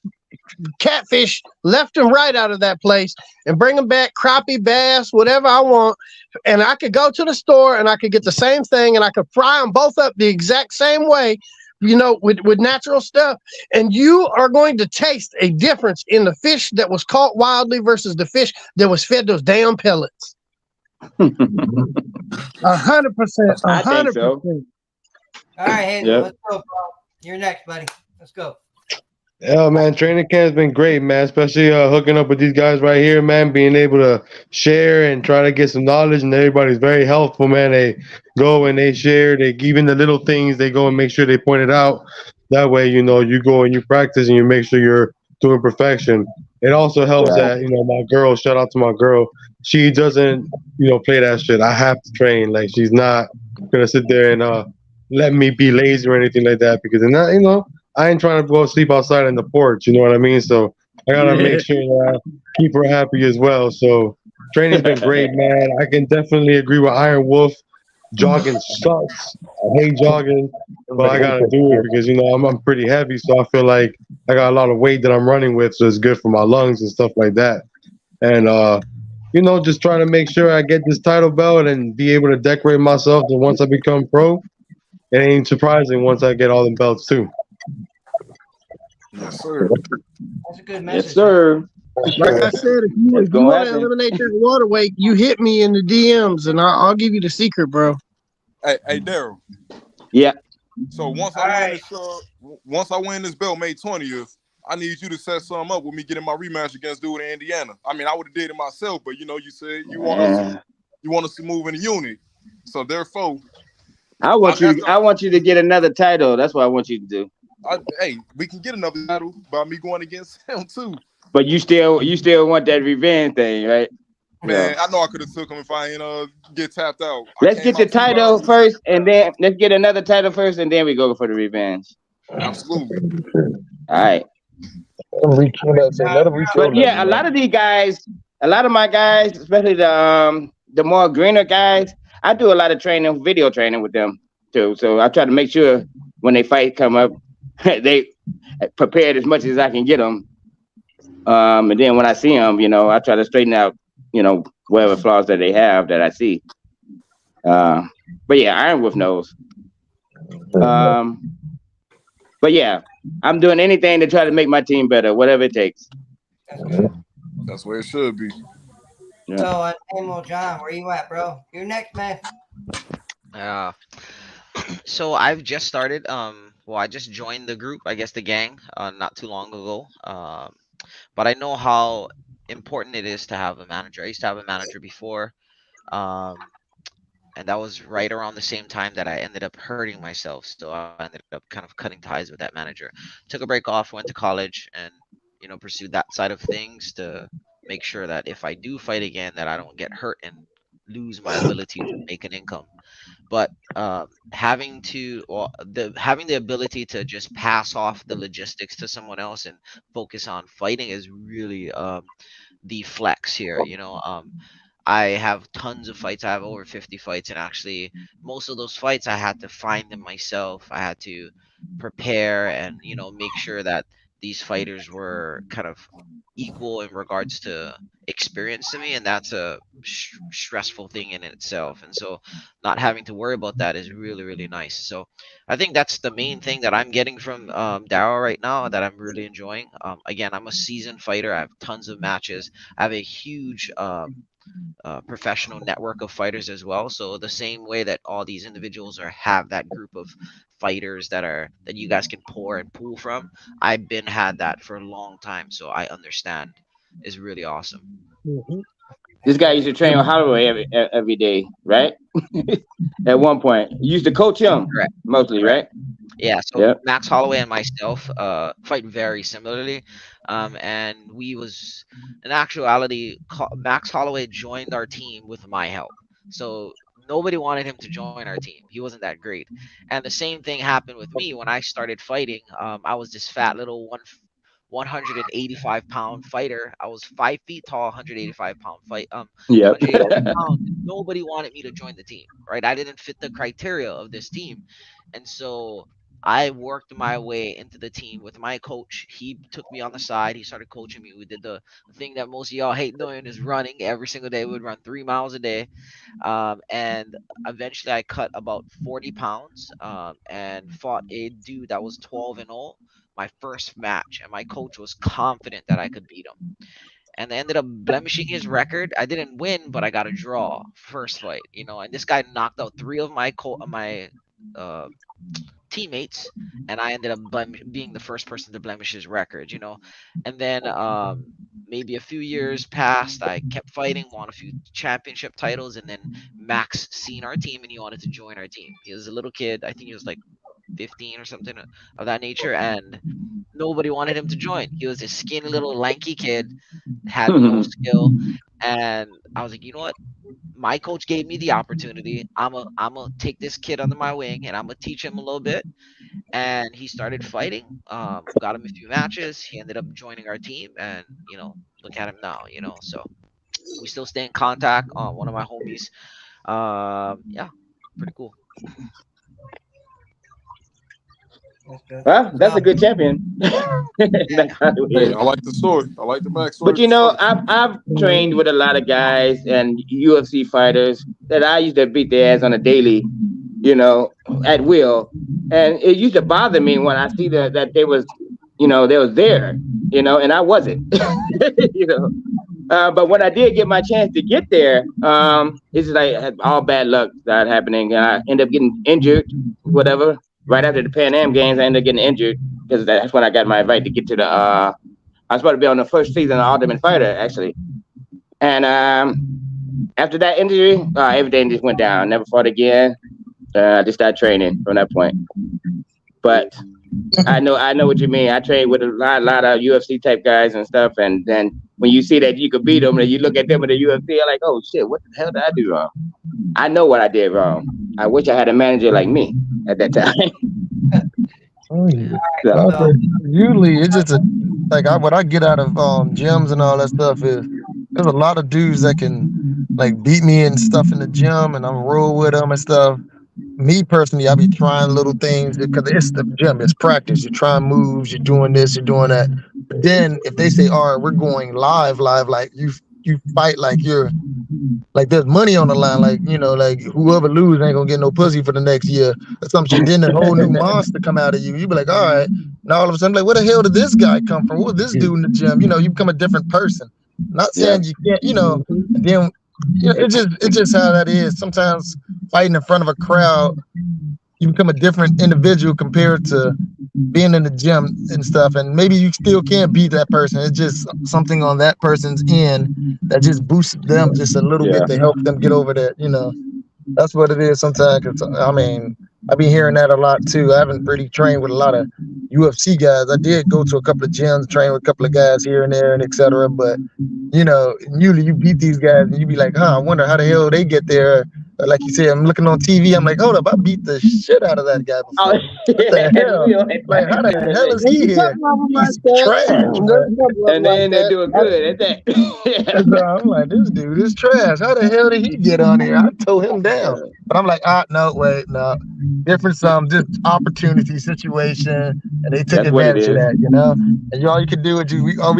catfish left and right out of that place and bring them back, crappie, bass, whatever I want. And I could go to the store and I could get the same thing, and I could fry them both up the exact same way, with natural stuff. And you are going to taste a difference in the fish that was caught wildly versus the fish that was fed those damn pellets. 100%. I think so. 100%. All right, Hazel, Yep. let's go, bro. You're next, buddy. Let's go. Yeah, man, training camp's been great, man. Especially hooking up with these guys right here, man. Being able to share and try to get some knowledge, and everybody's very helpful, man. They go and they share. They even the little things they go and make sure they point it out. That way, you go and you practice and you make sure you're doing perfection. It also helps that my girl. Shout out to my girl. She doesn't play that shit. I have to train. Like she's not gonna sit there and let me be lazy or anything like that because I ain't trying to go sleep outside in the porch, you know what I mean? So I gotta make sure that I keep her happy as well. So training's been great, man. I can definitely agree with Iron Wolf. Jogging sucks. I hate jogging, but I gotta do it because I'm pretty heavy, so I feel like I got a lot of weight that I'm running with, so it's good for my lungs and stuff like that. And just trying to make sure I get this title belt and be able to decorate myself. And once I become pro, it ain't surprising once I get all the belts too. Yes, sir. That's a good message. Yes, sir. Like I said, if you want to eliminate that water weight, you hit me in the DMs, and I'll give you the secret, bro. Hey, Daryl. Yeah. So once I win this belt May 20th, I need you to set something up with me getting my rematch against dude in Indiana. I mean, I would have did it myself, but you said you want us to move in a unit. So therefore, I want you to get another title. That's what I want you to do. Hey, we can get another title by me going against him too. But you still want that revenge thing, right? Man, I know I could have took him if I ain't get tapped out. Let's get the title first, and then let's get another title first, and then we go for the revenge. Absolutely. All right. But yeah, a lot of these guys, a lot of my guys, especially the more greener guys, I do a lot of training, video training with them too. So I try to make sure when they fight come up, they prepared as much as I can get them. And then when I see them, I try to straighten out, whatever flaws that they have that I see. But yeah, Iron Wolf knows. But yeah, I'm doing anything to try to make my team better, whatever it takes. That's good. That's where it should be. Yeah. So, Amo John, where you at, bro? You're next, man. So I've just started. I just joined the group, I guess the gang, not too long ago. But I know how important it is to have a manager. I used to have a manager before, and that was right around the same time that I ended up hurting myself. So I ended up kind of cutting ties with that manager. Took a break off, went to college, and pursued that side of things to make sure that if I do fight again, that I don't get hurt and lose my ability to make an income. But having the ability to just pass off the logistics to someone else and focus on fighting is really the flex here. I have tons of fights. I have over 50 fights, and actually most of those fights I had to find them myself. I had to prepare and make sure that these fighters were kind of equal in regards to experience to me, and that's a stressful thing in itself. And so not having to worry about that is really, really nice. So I think that's the main thing that I'm getting from Daryl right now that I'm really enjoying. Again, I'm a seasoned fighter. I have tons of matches. I have a huge professional network of fighters as well. So the same way that all these individuals have that group of fighters that you guys can pour and pull from, I've had that for a long time, so I understand. Is really awesome. Mm-hmm. This guy used to train with Holloway every day, right? At one point, you used to coach him, Correct. Mostly, right? Yeah. So Max Holloway and myself fight very similarly, and we was in actuality Max Holloway joined our team with my help. So nobody wanted him to join our team. He wasn't that great. And the same thing happened with me when I started fighting. I was this fat little 185-pound fighter. I was 5 feet tall, 185-pound fight. Yep. 185 pounds. Nobody wanted me to join the team, right? I didn't fit the criteria of this team, and so I worked my way into the team with my coach. He took me on the side. He started coaching me. We did the thing that most of y'all hate doing is running every single day. We would run 3 miles a day. And eventually I cut about 40 pounds and fought a dude that was 12-0 my first match. And my coach was confident that I could beat him. And I ended up blemishing his record. I didn't win, but I got a draw first fight, and this guy knocked out 3 of my teammates, and I ended up being the first person to blemish his record, and then maybe a few years passed. I kept fighting, won a few championship titles, and then Max seen our team and he wanted to join our team. He was a little kid. I think he was like 15 or something of that nature, and nobody wanted him to join. He was a skinny little lanky kid, had no skill, and I was like, you know what? My coach gave me the opportunity. I'm a take this kid under my wing and I'm gonna teach him a little bit. And he started fighting. Got him a few matches. He ended up joining our team, and look at him now. So we still stay in contact. One of my homies. Yeah, pretty cool. Well, that's a good champion. That's how it Hey, is. I like the story. I like the backstory. But I've trained with a lot of guys and UFC fighters that I used to beat their ass on a daily, at will. And it used to bother me when I see that they was there, and I wasn't, But when I did get my chance to get there, it's like all bad luck started happening, and I ended up getting injured, whatever. Right after the Pan Am Games, I ended up getting injured because that's when I got my invite to get to the. I was supposed to be on the first season of Ultimate Fighter, actually. And after that injury, everything just went down. Never fought again. I just started training from that point. But I know what you mean. I trained with a lot of UFC type guys and stuff. And then when you see that you could beat them, and you look at them in the UFC, you're like, oh shit, what the hell did I do wrong? I know what I did wrong. I wish I had a manager like me at that time. So, usually it's just what I get out of gyms and all that stuff is there's a lot of dudes that can like beat me and stuff in the gym, and I'm roll with them and stuff. Me personally, I be trying little things because it's the gym, it's practice. You're trying moves, you're doing this, you're doing that. But then if they say, all right, we're going live, like you fight like you're like there's money on the line, like like whoever lose ain't gonna get no pussy for the next year or some shit. Then the whole new monster come out of you. You be like, all right, now all of a sudden, like, where the hell did this guy come from? What was this dude in the gym? You become a different person. Not saying you can't, and then it's just how that is. Sometimes fighting in front of a crowd, you become a different individual compared to being in the gym and stuff. And maybe you still can't beat that person. It's just something on that person's end that just boosts them just a little bit to help them get over that. That's what it is sometimes. I mean, I've been hearing that a lot too. I haven't really trained with a lot of UFC guys. I did go to a couple of gyms, train with a couple of guys here and there, and etc. But usually you beat these guys, and you be like, I wonder how the hell they get there. Like you said, I'm looking on TV. I'm like, hold up, I beat the shit out of that guy before. What the hell? Like, how the hell is he here? He's trash. And then they do it good at that. So I'm like, this dude is trash. How the hell did he get on here? I tore him down. But I'm like, no, wait, no. Different just opportunity situation, and they took advantage of that, And all we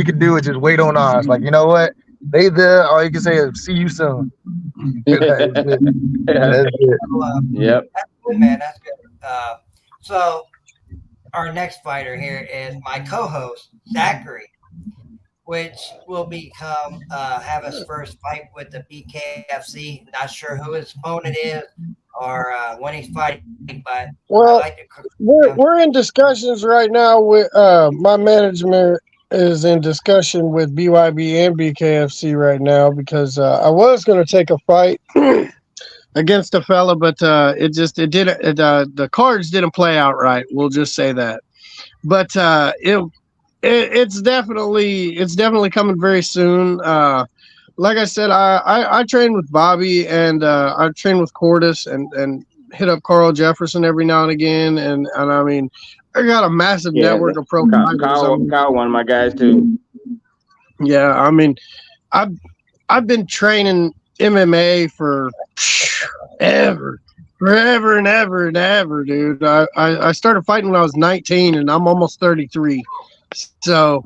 could do is just wait on ours. Like, you know what? They there. All you can say is see you soon. That's it. Yep. That's good, man. That's good. So our next fighter here is my co-host Zachary, which will become have his first fight with the BKFC. Not sure who his opponent is or when he's fighting, but we're in discussions right now with my management is in discussion with BYB and BKFC right now because I was going to take a fight against a fella, but the cards didn't play out right. We'll just say that. But it's definitely coming very soon. Like I said, I train with Bobby and I train with Cordis and hit up Carl Jefferson every now and again. And I mean, got a massive Yeah, network of pro fighters. Kyle, one of my guys too. Yeah, I mean, I've been training MMA for forever and ever, dude. I started fighting when I was 19, and I'm almost 33. So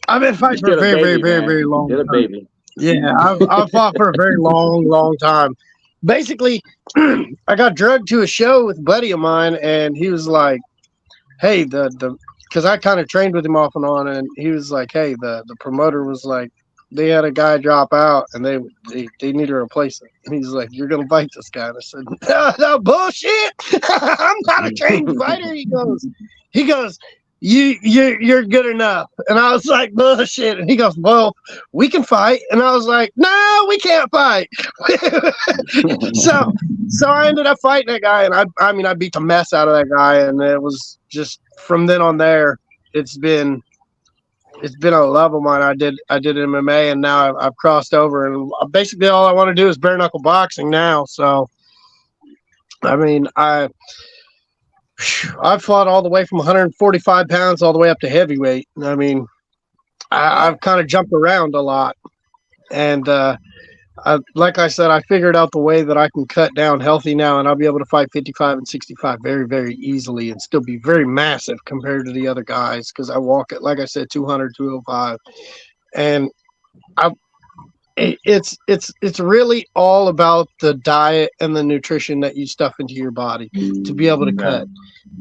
I've been fighting for a very long time. Still a baby. Yeah, I've fought for a very long time. Basically, I got drugged to a show with a buddy of mine, and he was like, "Hey, because I kind of trained with him off and on, and he was like, "Hey, the promoter was like, they had a guy drop out, and they need to replace him." And he's like, "You're gonna fight this guy?" And I said, "No bullshit. I'm not a trained fighter." He goes, You're good enough. And I was like, "Bullshit." And he goes, "Well, we can fight." And I was like, "No, we can't fight." so I ended up fighting that guy, and I beat the mess out of that guy, and it was just from then on there, it's been a love of mine. I did MMA, and now I've crossed over, and basically all I want to do is bare knuckle boxing now. So, I mean, I've fought all the way from 145 pounds all the way up to heavyweight. I mean, I've kind of jumped around a lot, and like I said, I figured out the way that I can cut down healthy now, and I'll be able to fight 55 and 65 very easily and still be very massive compared to the other guys, because I walk at, like I said, 200, 205. And it's really all about the diet and the nutrition that you stuff into your body to be able to cut.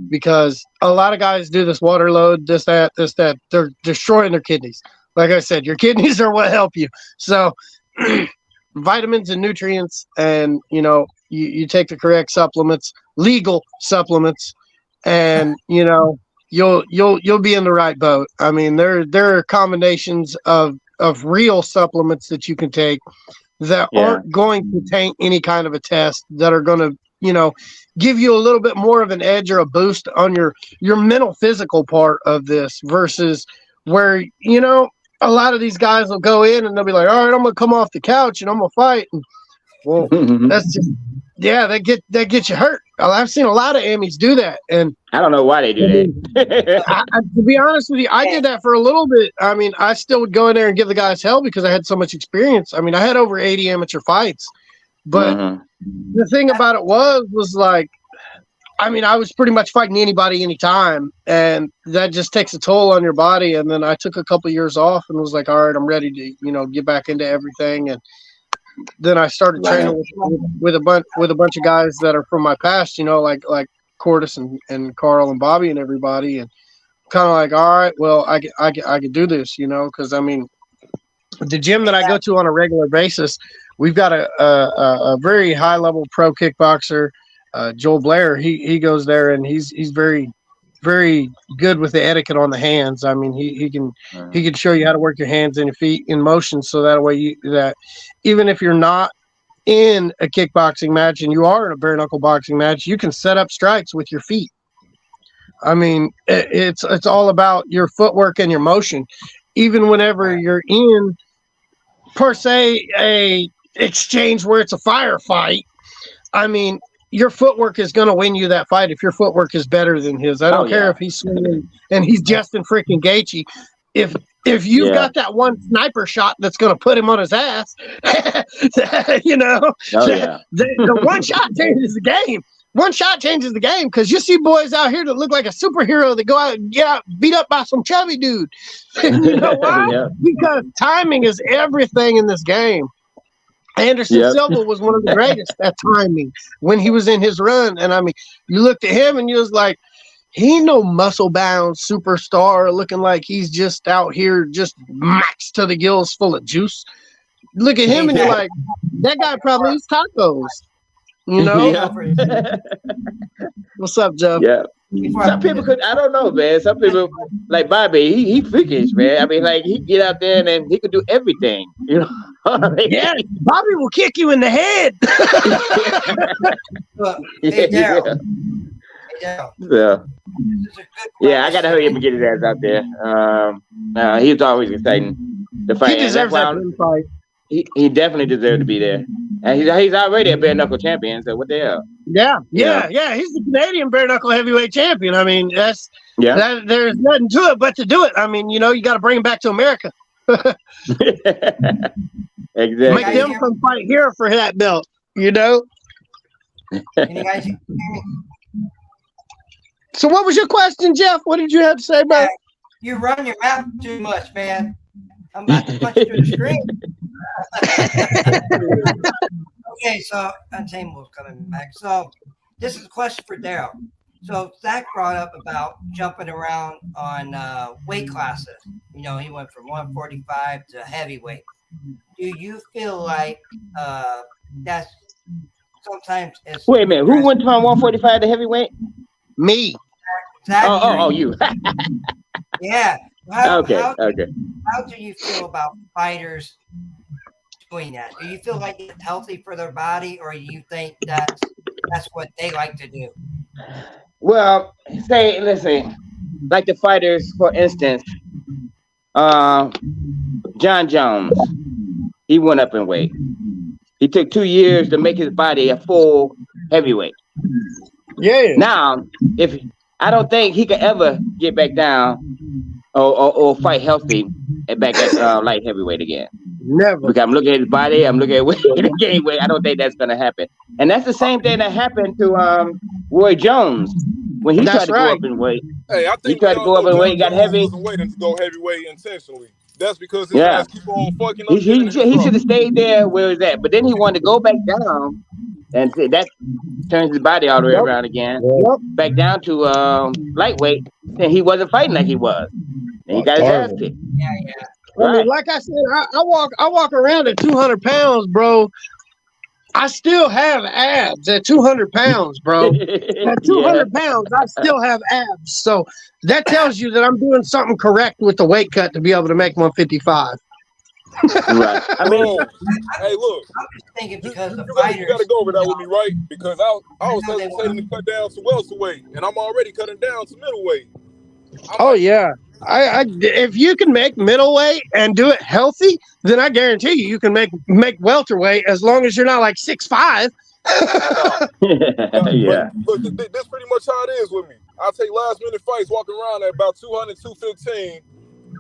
Because a lot of guys do this water load, this, that. They're destroying their kidneys. Like I said, your kidneys are what help you. So vitamins and nutrients, and you take the correct supplements, legal supplements, and you'll be in the right boat. I mean, there are combinations of real supplements that you can take that aren't going to taint any kind of a test, that are going to give you a little bit more of an edge or a boost on your mental physical part of this, versus where a lot of these guys will go in and they'll be like, "All right, I'm gonna come off the couch and I'm gonna fight." And, well, that's just that gets you hurt. I've seen a lot of Emmys do that, and I don't know why they do that. To be honest with you, I did that for a little bit. I mean, I still would go in there and give the guys hell because I had so much experience. I mean, I had over 80 amateur fights, but the thing about it was like, I mean, I was pretty much fighting anybody, anytime, and that just takes a toll on your body. And then I took a couple of years off and was like, all right, I'm ready to, get back into everything. And then I started training with a bunch of guys that are from my past, like Cortis and Carl and Bobby and everybody, and kind of like, all right, well, I can do this, because I mean, the gym that I go to on a regular basis, we've got a very high level pro kickboxer. Joel Blair, he goes there, and he's very, very good with the etiquette on the hands. I mean, he can show you how to work your hands and your feet in motion, so that way that even if you're not in a kickboxing match and you are in a bare knuckle boxing match, you can set up strikes with your feet. I mean, it's all about your footwork and your motion. Even whenever you're in, per se, a exchange where it's a firefight, I mean, your footwork is going to win you that fight if your footwork is better than his. I don't care if he's swinging and he's Justin freaking Gaethje. If you've got that one sniper shot that's going to put him on his ass, the one shot changes the game. One shot changes the game, because you see boys out here that look like a superhero that go out and get out beat up by some chubby dude. And you know why? Because timing is everything in this game. Anderson Silva was one of the greatest at timing when he was in his run. And I mean, you looked at him and you was like, he ain't no muscle bound superstar looking like he's just out here just maxed to the gills full of juice. Look at him and you're like, that guy probably eats tacos. What's up, Joe? Yeah. Some people I don't know, man. Some people like Bobby, he freakish, man. I mean, like, he get out there and then he could do everything, Yeah, Bobby will kick you in the head. Hey, Daryl. Yeah, I gotta hurry up and get his ass out there. He's always exciting to fight. He deserves that fight. He definitely deserved to be there. And he's already a bare knuckle champion, so what the hell? Yeah. He's the Canadian bare knuckle heavyweight champion. I mean, Yeah. There's nothing to it but to do it. I mean, you got to bring them back to America. Exactly. Make them come fight here for that belt. Can you guys hear me? So what was your question, Jeff? What did you have to say about it? You run your mouth too much, man. I'm about to punch through the screen. Okay, so Untamable's coming back. So this is a question for Daryl. So Zach brought up about jumping around on weight classes. He went from 145 to heavyweight. Do you feel like that's sometimes it's Wait a minute, who went from 145 to heavyweight? Me. Zach, Oh, you. Yeah. Okay. How do you feel about fighters doing that? Do you feel like it's healthy for their body, or do you think that's what they like to do? Well, let's say, like the fighters, for instance, John Jones, he went up in weight. He took 2 years to make his body a full heavyweight. Yeah. Now, I don't think he could ever get back down or fight healthy and back at light heavyweight again. Never. Because I'm looking at his body, I'm looking at weight, gain weight. I don't think that's gonna happen. And that's the same thing that happened to Roy Jones when he tried to go up in weight. Hey, I think he tried to go up in weight, got heavy. Wasn't waiting to go heavyweight intentionally. That's because his ass keep on fucking up. He should have stayed there where he's at, but then he wanted to go back down, and that turns his body all the way around again. Back down to lightweight, and he wasn't fighting like he was. And he got his ass kicked. Yeah. I mean, like I said, I walk around at 200 pounds, bro. I still have abs at 200 pounds, bro. At 200 pounds, I still have abs. So that tells you that I'm doing something correct with the weight cut to be able to make 155. Right. I mean, hey, look. I'm just thinking because the you fighters. got to go over that with me, right? Because I was hesitating to cut down to welterweight, and I'm already cutting down to middleweight. Yeah. I if you can make middleweight and do it healthy, then I guarantee you can make welterweight as long as you're not like 6'5". Yeah. Look, this pretty much how it is with me. I take last minute fights, walking around at about 200, 215,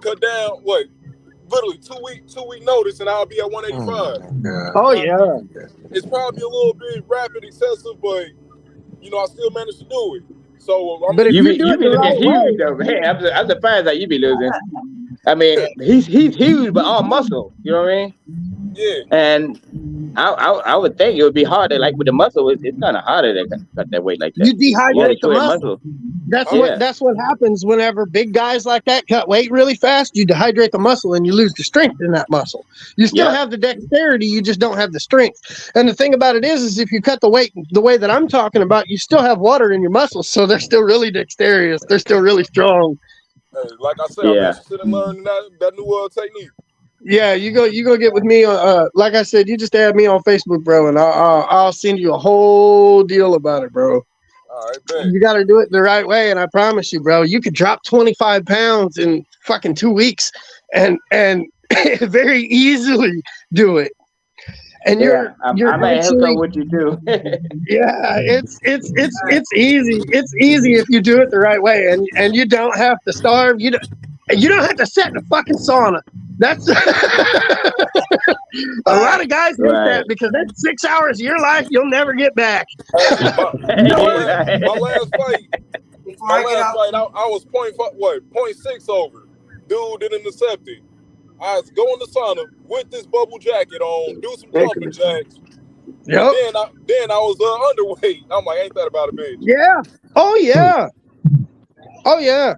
cut down literally 2 week notice, and I'll be at 185. Oh yeah. It's probably a little bit rapid, excessive, but I still managed to do it. So, but if you you be looking huge though, man. I'm surprised that you be losing. I mean, he's huge, but all muscle. You know what I mean? Yeah. And I would think it would be harder. Like with the muscle, it's kind of harder to cut that weight like that. You dehydrate the muscle. That's what happens whenever big guys like that cut weight really fast. You dehydrate the muscle and you lose the strength in that muscle. You still have the dexterity, you just don't have the strength. And the thing about it is if you cut the weight the way that I'm talking about, you still have water in your muscles, so they're still really dexterous. They're still really strong. Hey, like I said, I'm interested in learning that new technique. Yeah, you go get with me. Like I said, you just add me on Facebook, bro, and I'll send you a whole deal about it, bro. All right, bet. You got to do it the right way, and I promise you, bro, you could drop 25 pounds in fucking 2 weeks, and very easily do it. And you're I might help out what you do. Yeah, it's easy. It's easy if you do it the right way, and you don't have to starve. You don't have to sit in a fucking sauna. That's a lot of guys hate that because that's 6 hours of your life you'll never get back. My last fight, I was 0.6 over. Dude didn't intercept it. I was going to sauna with this bubble jacket on, do some jumping jacks. Yep. Then I was underweight. I'm like, ain't that about a bitch? Yeah. Oh yeah. Oh yeah.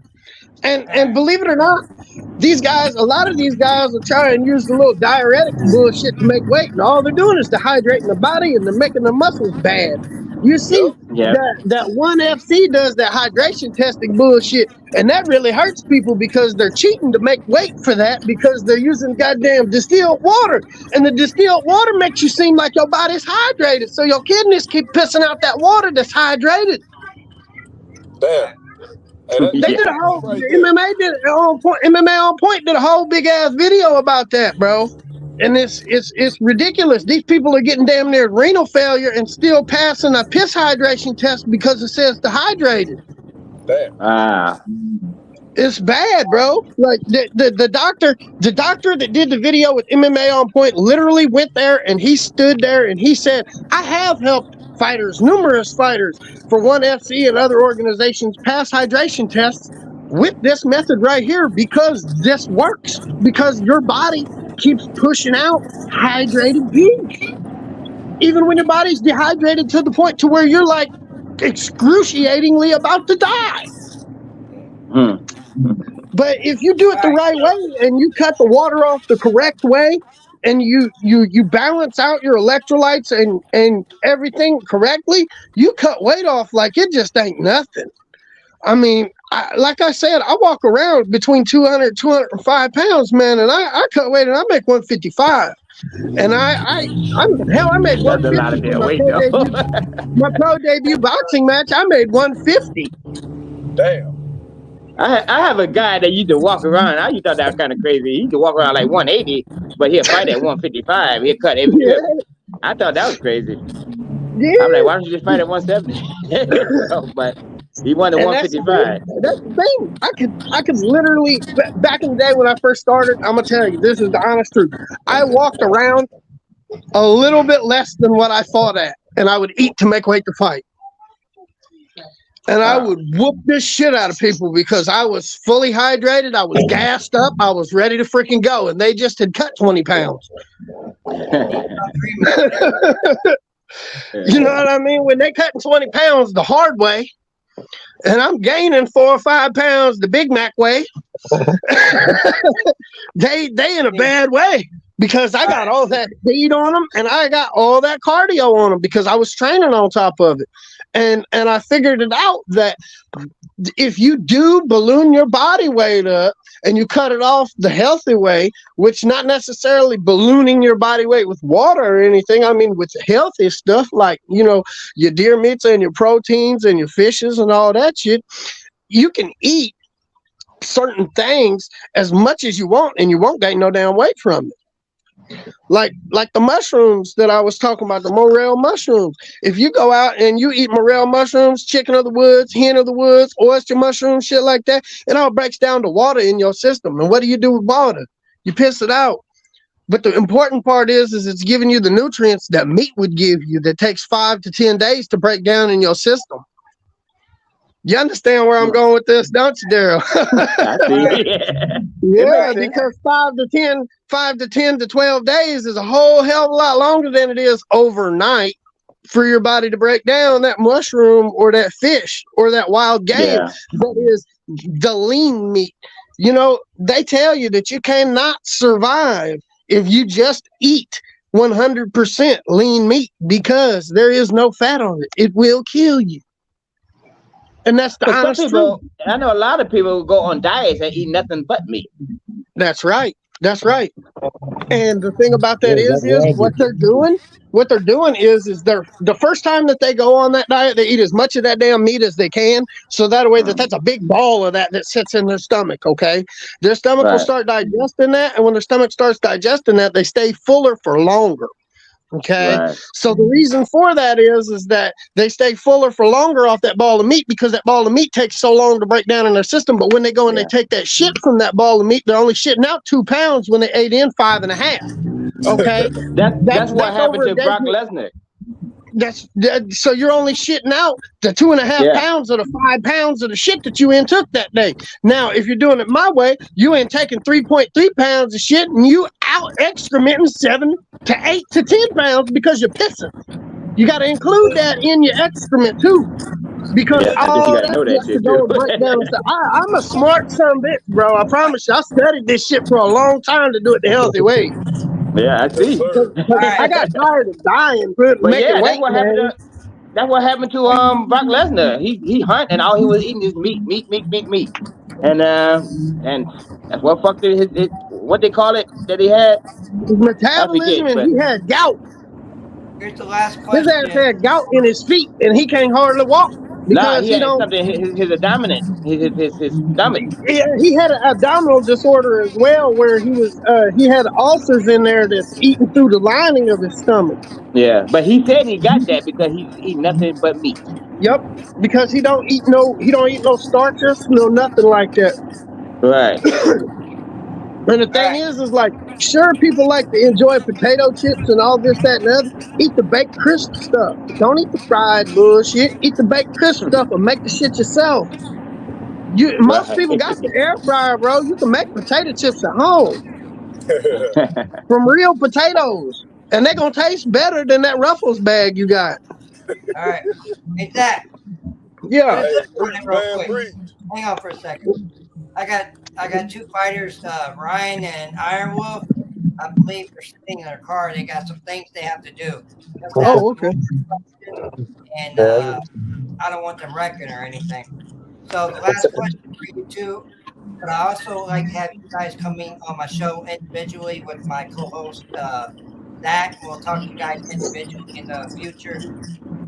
And believe it or not, a lot of these guys will try and use the little diuretic bullshit to make weight, and all they're doing is dehydrating the body and they're making the muscles bad. You see that one FC does that hydration testing bullshit, and that really hurts people because they're cheating to make weight for that because they're using goddamn distilled water, and the distilled water makes you seem like your body's hydrated, so your kidneys keep pissing out that water that's hydrated. Damn. They did a whole MMA on point did a whole big ass video about that, bro. And it's ridiculous. These people are getting damn near renal failure and still passing a piss hydration test because it says dehydrated. Damn. It's bad, bro. Like the doctor that did the video with MMA on Point literally went there and he stood there and he said, I have helped fighters, numerous fighters for ONE FC and other organizations pass hydration tests with this method right here because this works. Because your body keeps pushing out hydrated beef. Even when your body's dehydrated to the point to where you're like excruciatingly about to die. But if you do it the right way and you cut the water off the correct way and you balance out your electrolytes and everything correctly, you cut weight off like it just ain't nothing. I mean, like I said, I walk around between 200 205 pounds, man, and I cut weight and I make 155. And I made 150 for my pro debut boxing match. I made 150. Damn. I have a guy that used to walk around. I used to thought that was kind of crazy. He used to walk around like 180, but he'll fight at 155. He'll cut every trip. I thought that was crazy. Yeah. I'm like, why don't you just fight at 170? But he wanted 155. That's the thing. I could literally, back in the day when I first started, I'm gonna tell you, this is the honest truth. I walked around a little bit less than what I fought at, and I would eat to make weight to fight. And I would whoop this shit out of people because I was fully hydrated, I was gassed up, I was ready to freaking go, and they just had cut 20 pounds. You know what I mean? When they cutting 20 pounds the hard way, and I'm gaining 4 or 5 pounds the Big Mac way, they in a bad way because I got all that speed on them and I got all that cardio on them because I was training on top of it. And I figured it out that if you do balloon your body weight up and you cut it off the healthy way, which not necessarily ballooning your body weight with water or anything, I mean with healthy stuff like, you know, your deer meats and your proteins and your fishes and all that shit, you can eat certain things as much as you want and you won't gain no damn weight from it. Like the mushrooms that I was talking about, the morel mushrooms. If you go out and you eat morel mushrooms, chicken of the woods, hen of the woods, oyster mushrooms, shit like that, it all breaks down to water in your system. And what do you do with water? You piss it out. But the important part is it's giving you the nutrients that meat would give you that takes 5 to 10 days to break down in your system. You understand where I'm going with this, don't you, Daryl? Yeah, because 5 to 10 to 12 days is a whole hell of a lot longer than it is overnight for your body to break down that mushroom or that fish or that wild game that is the lean meat. You know, they tell you that you cannot survive if you just eat 100% lean meat because there is no fat on it. It will kill you. And that's the honest truth. I know a lot of people who go on diets and eat nothing but meat. That's right. That's right. And the thing about that is what they're doing is they're the first time that they go on that diet, they eat as much of that damn meat as they can. So that way that's a big ball of that sits in their stomach. Okay. Their stomach will start digesting that. And when their stomach starts digesting that, they stay fuller for longer. Okay. Right. So the reason for that is that they stay fuller for longer off that ball of meat because that ball of meat takes so long to break down in their system. But when they go and they take that shit from that ball of meat, they're only shitting out 2 pounds when they ate in 5.5. Okay. that's what happened to Brock Lesnar. So you're only shitting out the 2.5 pounds of the 5 pounds of the shit that you in took that day. Now, if you're doing it my way, you ain't taking 3.3 pounds of shit and you out excrementing 7 to 8 to 10 pounds because you're pissing. You got to include that in your excrement too, because all that has to go and break down and stuff. I'm a smart son of a bitch, bro. I promise you. I studied this shit for a long time to do it the healthy way. Yeah, I see. I got tired of dying. But that's what happened to Brock Lesnar. He hunt and all he was eating is meat. And that's what fucked his what they call it that he had? His metabolism, and he had gout. Here's the last question. His ass had gout in his feet and he can't hardly walk. Nah, because he he had don't. something. His abdominal, his stomach. Yeah, he had an abdominal disorder as well, where he had ulcers in there that's eating through the lining of his stomach. Yeah, but he said he got that because he's eating nothing but meat. Yep, because he don't eat no starches, no nothing like that. Right. And the All thing right. is like, sure, people like to enjoy potato chips and all this, that, and the other. Eat the baked crisp stuff. Don't eat the fried bullshit. Eat the baked crisp stuff and make the shit yourself. Most Right. people got the air fryer, bro. You can make potato chips at home from real potatoes, and they're gonna taste better than that Ruffles bag you got. All right. Hey, Zach. Yeah. Put this on Breach, it real man, quick. breach. Hang on for a second. I got two fighters, Ryan and Iron Wolf. I believe they're sitting in their car. They got some things they have to do. Just ask Oh, okay. and I don't want them wrecking or anything. So the last question for you two, but I also like to have you guys coming on my show individually with my co-host Zach. We'll talk to you guys individually in the future.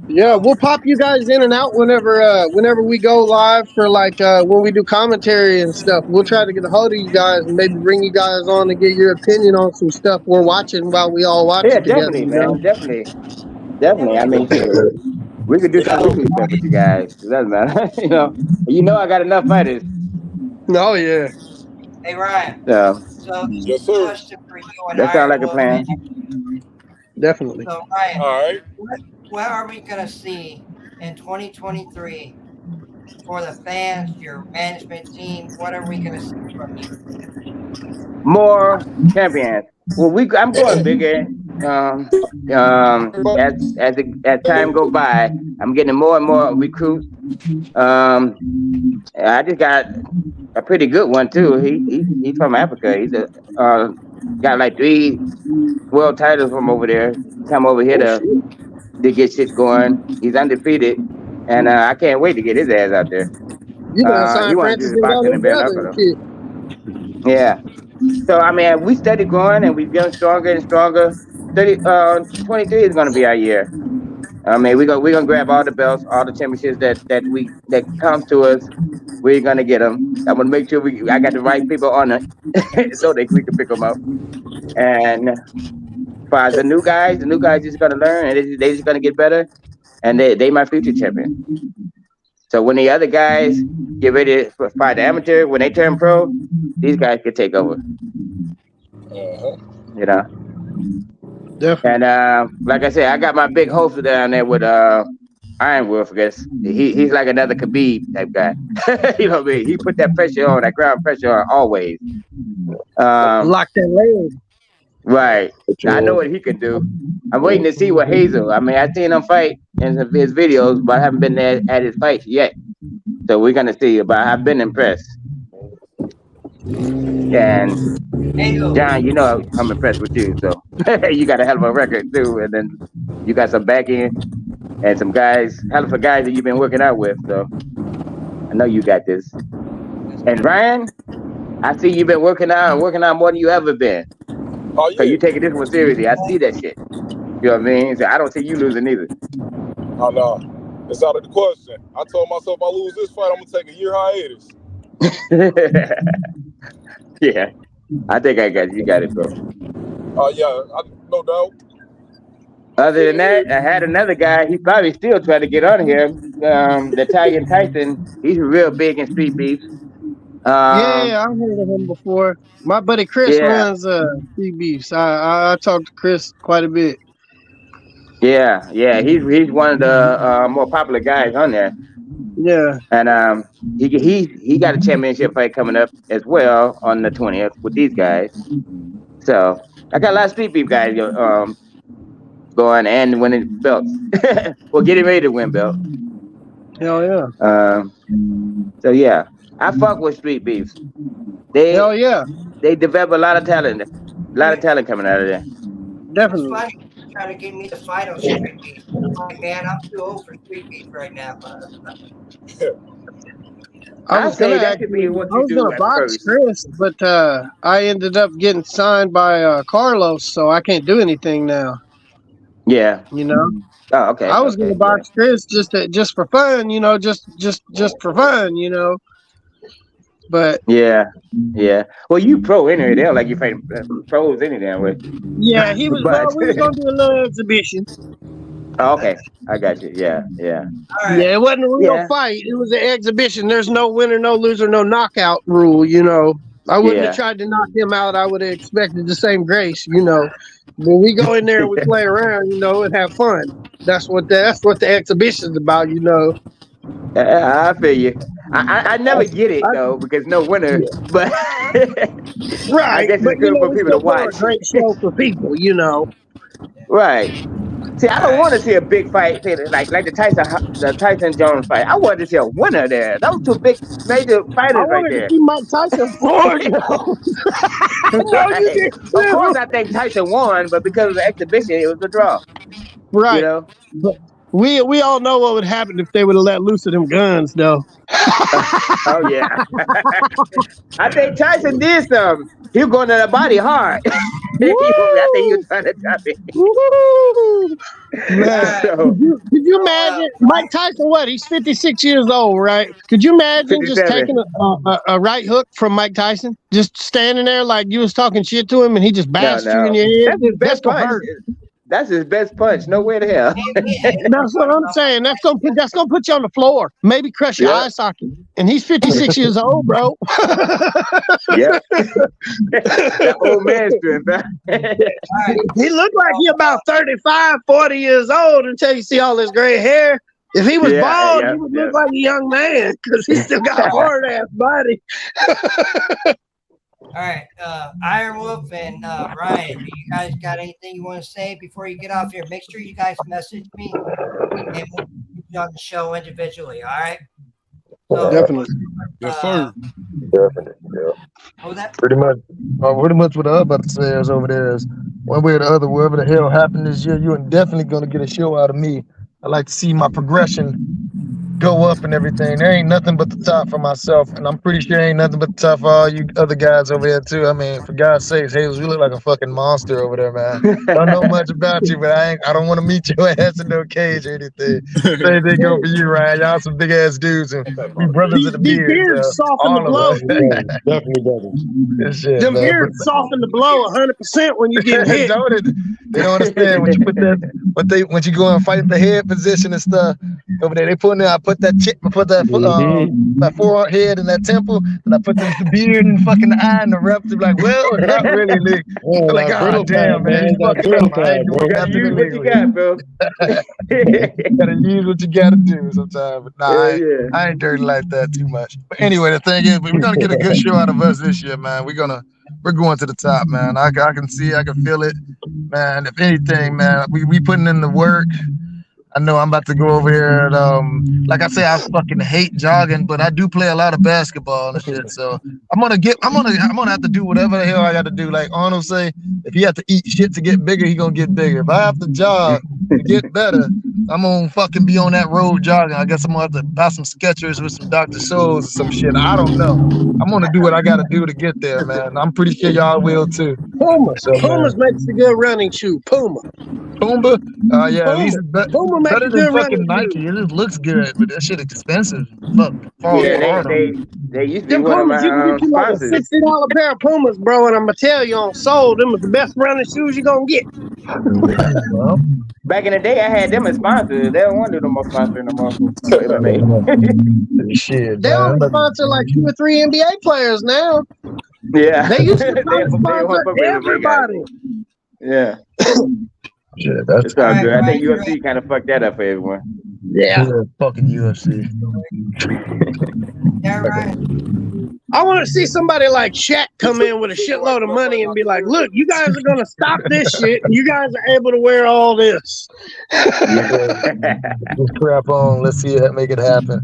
Yeah, we'll pop you guys in and out whenever we go live for like when we do commentary and stuff. We'll try to get a hold of you guys and maybe bring you guys on to get your opinion on some stuff we're watching while we all watch Yeah, it together. definitely, You know? man. Definitely. I mean, shit. We could do some weekly stuff with you guys. It doesn't matter. You know, I got enough fighters. Oh yeah. Hey Ryan. So So Yes, sir. question for you and that sounds Iron like a Wolf. plan. Definitely. So Ryan, All right. what are we gonna see in 2023 for the fans, your management team? What are we gonna see from you? More champions. Well, I'm going bigger. As time go by, I'm getting more and more recruits. I just got a pretty good one too. He's from Africa. He's got like 3 world titles from over there. Come over here to get shit going. He's undefeated, and I can't wait to get his ass out there. You done He signed wants to do Francis the boxing and bare brother knuckle and though. shit. Yeah. So I mean, we steady growing and we've getting stronger and stronger. 23 is gonna be our year. I mean, we're gonna grab all the belts, all the championships that comes to us. We're gonna get them. I'm gonna make sure I got the right people on it so we can pick them up. And for the new guys just gonna learn and they just gonna get better. And they my future champion. So when the other guys get ready to fight the amateur, when they turn pro, these guys can take over. You know. Definitely. And like I said, I got my big host down there with Iron Wolf. I guess he's like another Khabib type guy. You know what I mean? He put that pressure on, that ground pressure on always. Lock that leg. Right. I know what he can do. I'm waiting to see what Hazel. I mean, I've seen him fight in his videos, but I haven't been there at his fights yet. So we're gonna see. But I've been impressed. And John, you know I'm impressed with you. So you got a hell of a record too, and then you got some backing and some guys, hell of a guys that you've been working out with. So I know you got this. And Ryan, I see you've been working out more than you ever been. Oh, yeah. So you taking this one seriously. I see that shit. You know what I mean? So I don't see you losing either. Oh, no. It's out of the question. I told myself I lose this fight, I'm going to take a year hiatus. Yeah. I think I got you. You got it, bro. Yeah, no doubt. Other than that, I had another guy. He's probably still trying to get on here. The Italian Tyson. He's real big in street beef. Yeah, I've heard of him before. My buddy Chris runs Street Beefs. I talked to Chris quite a bit. Yeah. He's one of the more popular guys on there. Yeah. And he got a championship fight coming up as well on the 20th with these guys. So I got a lot of street beef guys going and winning belts. Well, getting ready to win belts. Hell yeah. So yeah, I fuck with street beefs. Hell yeah. They develop a lot of talent. A lot of talent coming out of there. Definitely. It's funny trying to get me to fight on street beef. Like, man, I'm too old for street beef right now. I was gonna box Chris, but I ended up getting signed by Carlos, so I can't do anything now. Yeah. You know, Oh, okay. I was gonna box Chris just for fun. You know, just for fun. You know, but yeah. Well, you pro anyway. They'll like you fighting pros any damn way. yeah, he was. But Well, we was gonna do a little exhibition. oh, okay, I got you. Yeah. All right. Yeah, it wasn't a real fight. It was an exhibition. There's no winner, no loser, no knockout rule. You know, I wouldn't have tried to knock him out. I would have expected the same grace. You know, when we go in there and we play around, you know, and have fun. That's what the exhibition's about. You know. I feel you. I never get it though because no winner, but right. I guess it's good for people to watch. A great show for people, you know. Right. See, I don't want to see a big fight, like the Tyson Jones fight. I wanted to see a winner there. Those two big major fighters right there. To see Mike Tyson won. Right. Of course, I think Tyson won, but because of the exhibition, it was a draw. Right. You know. But we all know what would happen if they would have let loose of them guns, though. Oh yeah. I think Tyson did something. He was going to the body hard. I think he was trying to drop it. Could you imagine Mike Tyson? What? He's 56 years old, right? Could you imagine 57. Just taking a right hook from Mike Tyson, just standing there like you was talking shit to him, and he just bashed you in your head? That's his best punch. That's his best punch. No way to hell. That's what I'm saying. That's gonna put you on the floor. Maybe crush your eye socket. And he's 56 years old, bro. Yeah. That old man strength. He looked like he about 35, 40 years old until you see all his gray hair. If he was bald, he would look like a young man because he still got a hard ass body. All right, Iron Wolf and Ryan, do you guys got anything you want to say before you get off here? Make sure you guys message me, and we'll put you on the show individually. All right. So, definitely. Yes, sir. Definitely. Yeah. Pretty much what I'm about to say is over there is one way or the other, wherever the hell happened this year, you're definitely going to get a show out of me. I like to see my progression go up and everything. There ain't nothing but the top for myself, and I'm pretty sure ain't nothing but the top for all you other guys over there too. I mean, for God's sakes, Hazel, you look like a fucking monster over there, man. Don't know much about you, but I don't want to meet your ass in no cage or anything. Same thing go for you, Ryan. Y'all some big ass dudes, and we brothers in the beard. Soften the blow. Definitely doesn't. Them beards soften the blow 100% when you get hit. They don't understand when you put that. When you go and fight the head position and stuff over there, they put in. I put that forehead and that temple, and I put the beard and fucking the eye and the rep. They're like, well, not really, Nick. I'm like, oh damn, man, you fucking up. I ain't doing nothing use what you got, bro. Gotta use what you gotta do sometimes. But nah, I ain't dirty like that too much. But anyway, the thing is, we're gonna get a good show out of us this year, man. We're going to the top, man. I can see, I can feel it, man. If anything, man, we putting in the work. I know I'm about to go over here and like I say, I fucking hate jogging, but I do play a lot of basketball and shit. So I'm gonna have to do whatever the hell I gotta do. Like Arnold say, if he have to eat shit to get bigger, he gonna get bigger. If I have to jog to get better, I'm gonna fucking be on that road jogging. I guess I'm gonna have to buy some Skechers with some Dr. Scholl's or some shit. I don't know. I'm gonna do what I gotta do to get there, man. I'm pretty sure y'all will too. Puma's makes a good running shoe. Puma. Yeah, at least Puma makes better a good than fucking running Nike. shoe. It just looks good, but that shit expensive. Fuck. They used to be Them one of Pumas, you can my get you like a sponsors. $60 pair of Pumas, bro, and I'm gonna tell you on sold, them was the best running shoes you're gonna get. Well, Back in the day, I had them as sponsors. They don't want to do no more sponsoring no more. MMA. shit, They man. only sponsor like 2 or 3 NBA players now. Yeah. They used to They sponsor want everybody. Yeah. Shit, that's It's all good. I think UFC kind of fucked that up for everyone. Yeah. fucking UFC. Yeah, right. I want to see somebody like Shaq come in with a shitload of money and be like, look, you guys are going to stop this shit. And you guys are able to wear all this. Just crap on. Let's see it. Make it happen.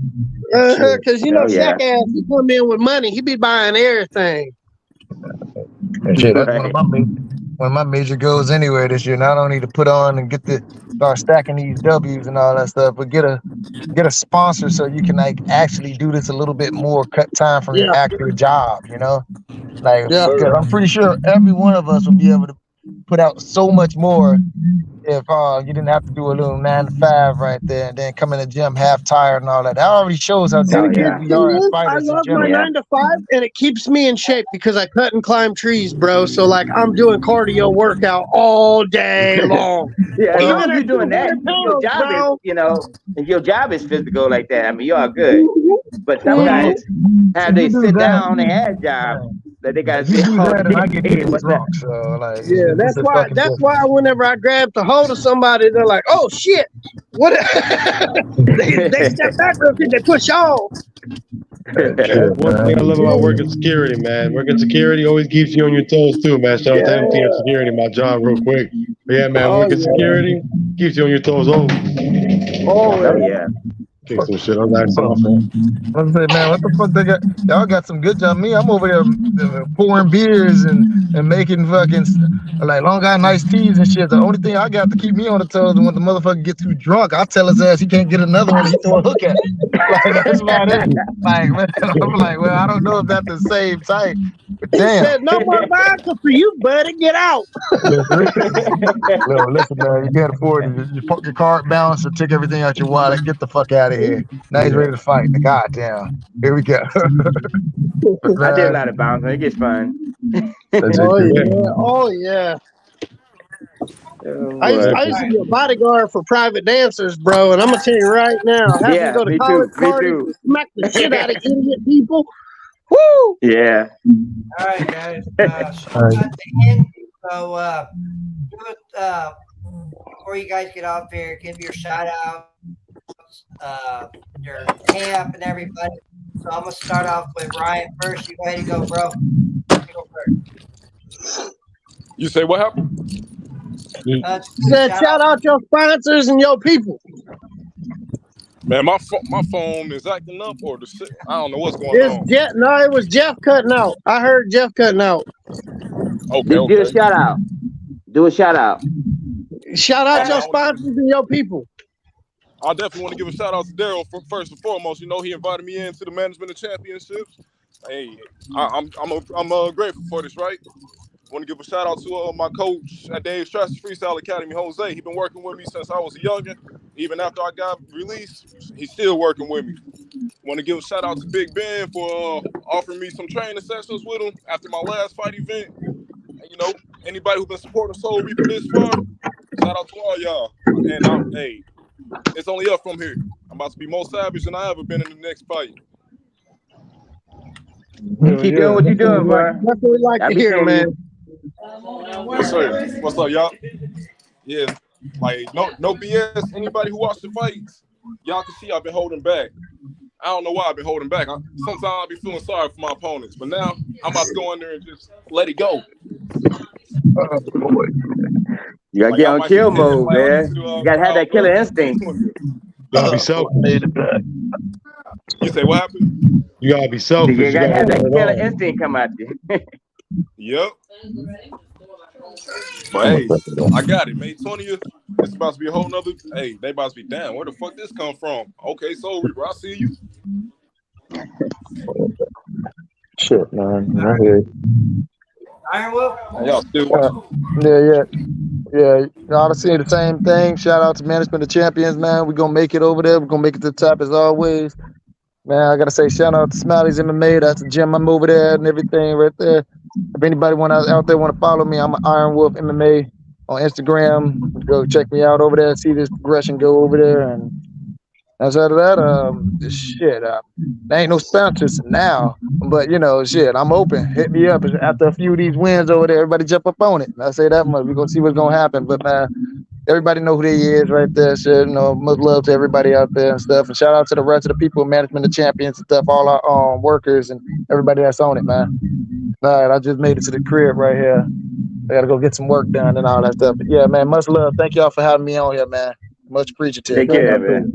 Because, Shaq ass, he come in with money. He be buying everything. And shit, that's one of my major goals anyway this year. Not only to put on and start stacking these W's and all that stuff, but get a sponsor so you can like actually do this a little bit more, cut time from your actual job, Like, because I'm pretty sure every one of us will be able to put out so much more if you didn't have to do a little 9 to 5 right there and then come in the gym half tired and all that. That already shows how And the dedicated good we are thing as is, I fighters in love my general. 9 to 5, and it keeps me in shape because I cut and climb trees, bro. So like I'm doing cardio workout all day long. Yeah, as long Even as you're at doing that, 200 your pounds, job is, bro. if your job is physical like that, I mean, you are good. But Well, sometimes have they you do sit that, down on their job that they gotta if you sit do all that, and I day. get getting What's that? drunk, so like Yeah, it's a fucking that's difference. why whenever I grab the hold of somebody, they're like, "Oh shit, what?" they step back real quick, they push off. That's one thing I love about working security, man. Working security always keeps you on your toes too, man. Shout out to MT and security, my job, real quick. But yeah, man, working security keeps you on your toes. Oh Always. yeah. Kick some shit. I'm not saying my fault. I was like, man, what the fuck they got? Y'all got some good job. Me, I'm over there pouring beers and making fucking like Long Island iced teas and shit. The only thing I got to keep me on the toes is when the motherfucker get too drunk, I tell his ass he can't get another one. He throw a hook at me. Like that's about it. Like man, I'm like, well, I don't know if that's the same type, but He damn. said, "No more vodka for you, buddy. Get out." Listen, man, you can't afford it. You put your card balance or take everything out your wallet. Get the fuck out of here. Now he's ready to fight. God damn. Here we go. I did a lot of bouncing. It gets fun. Oh yeah. I used to be a bodyguard for private dancers, bro, and I'm gonna tell you right now, having to go to me college too. Me parties too. and smack the shit out of idiot people. Woo! Yeah. All right, guys. So at the end, so before you guys get off here, give your shout out, your camp and everybody. So I'm gonna start off with Ryan first. You ready to go, bro? Go first. You say what happened? Said shout out your sponsors and your people. Man, my phone is acting up, or I don't know what's going on. No, it was Jeff cutting out. I heard Jeff cutting out. Okay. Do a shout out. Do a shout out. Shout out your sponsors and your people. I definitely want to give a shout out to Daryl first and foremost. You know, he invited me into the management of championships. Hey, I'm grateful for this, right? I want to give a shout out to my coach at Dave Strasser's Freestyle Academy, Jose. He's been working with me since I was a youngin'. Even after I got released, he's still working with me. Want to give a shout out to Big Ben for offering me some training sessions with him after my last fight event. And, you know, anybody who's been supporting Soul Reaper this far, shout out to all y'all. And hey, it's only up from here. I'm about to be more savage than I ever been in the next fight. Keep doing what you're doing, bro. That's what we like to hear, man. Yes, sir. What's up, y'all? Yeah, like no BS. Anybody who watched the fights, y'all can see I've been holding back. I don't know why I've been holding back. Sometimes I'll be feeling sorry for my opponents, but now I'm about to go in there and just let it go. You gotta get on kill mode, man. You gotta have that killer instinct. You gotta be selfish. You say what happened? You gotta be selfish. You gotta have that killer instinct come out there. Yep. But hey, I got it. May 20th. It's about to be a whole nother. Hey, they about to be down. Where the fuck this come from? Okay, so Reaper, I see you. Shit, man. I hear you. Iron Wolf. Y'all still watching? Yeah. Y'all see the same thing. Shout out to Management of Champions, man. We're gonna make it over there. We're gonna make it to the top as always. Man, I gotta say shout out to Smiley's MMA. That's the gym I'm over there and everything right there. If anybody out there want to follow me, I'm Iron Wolf MMA on Instagram. Go check me out over there. See this progression go over there. And outside of that, there ain't no sponsors now. But you know, shit, I'm open. Hit me up after a few of these wins over there. Everybody jump up on it. I say that much. We're gonna see what's gonna happen. But everybody know who they is right there. Shit, you know, much love to everybody out there and stuff. And shout out to the rest of the people, Management of Champions and stuff, all our workers and everybody that's on it, man. All right, I just made it to the crib right here. I gotta go get some work done and all that stuff. But yeah, man, much love. Thank y'all for having me on here, man. Much appreciative. Take care, man.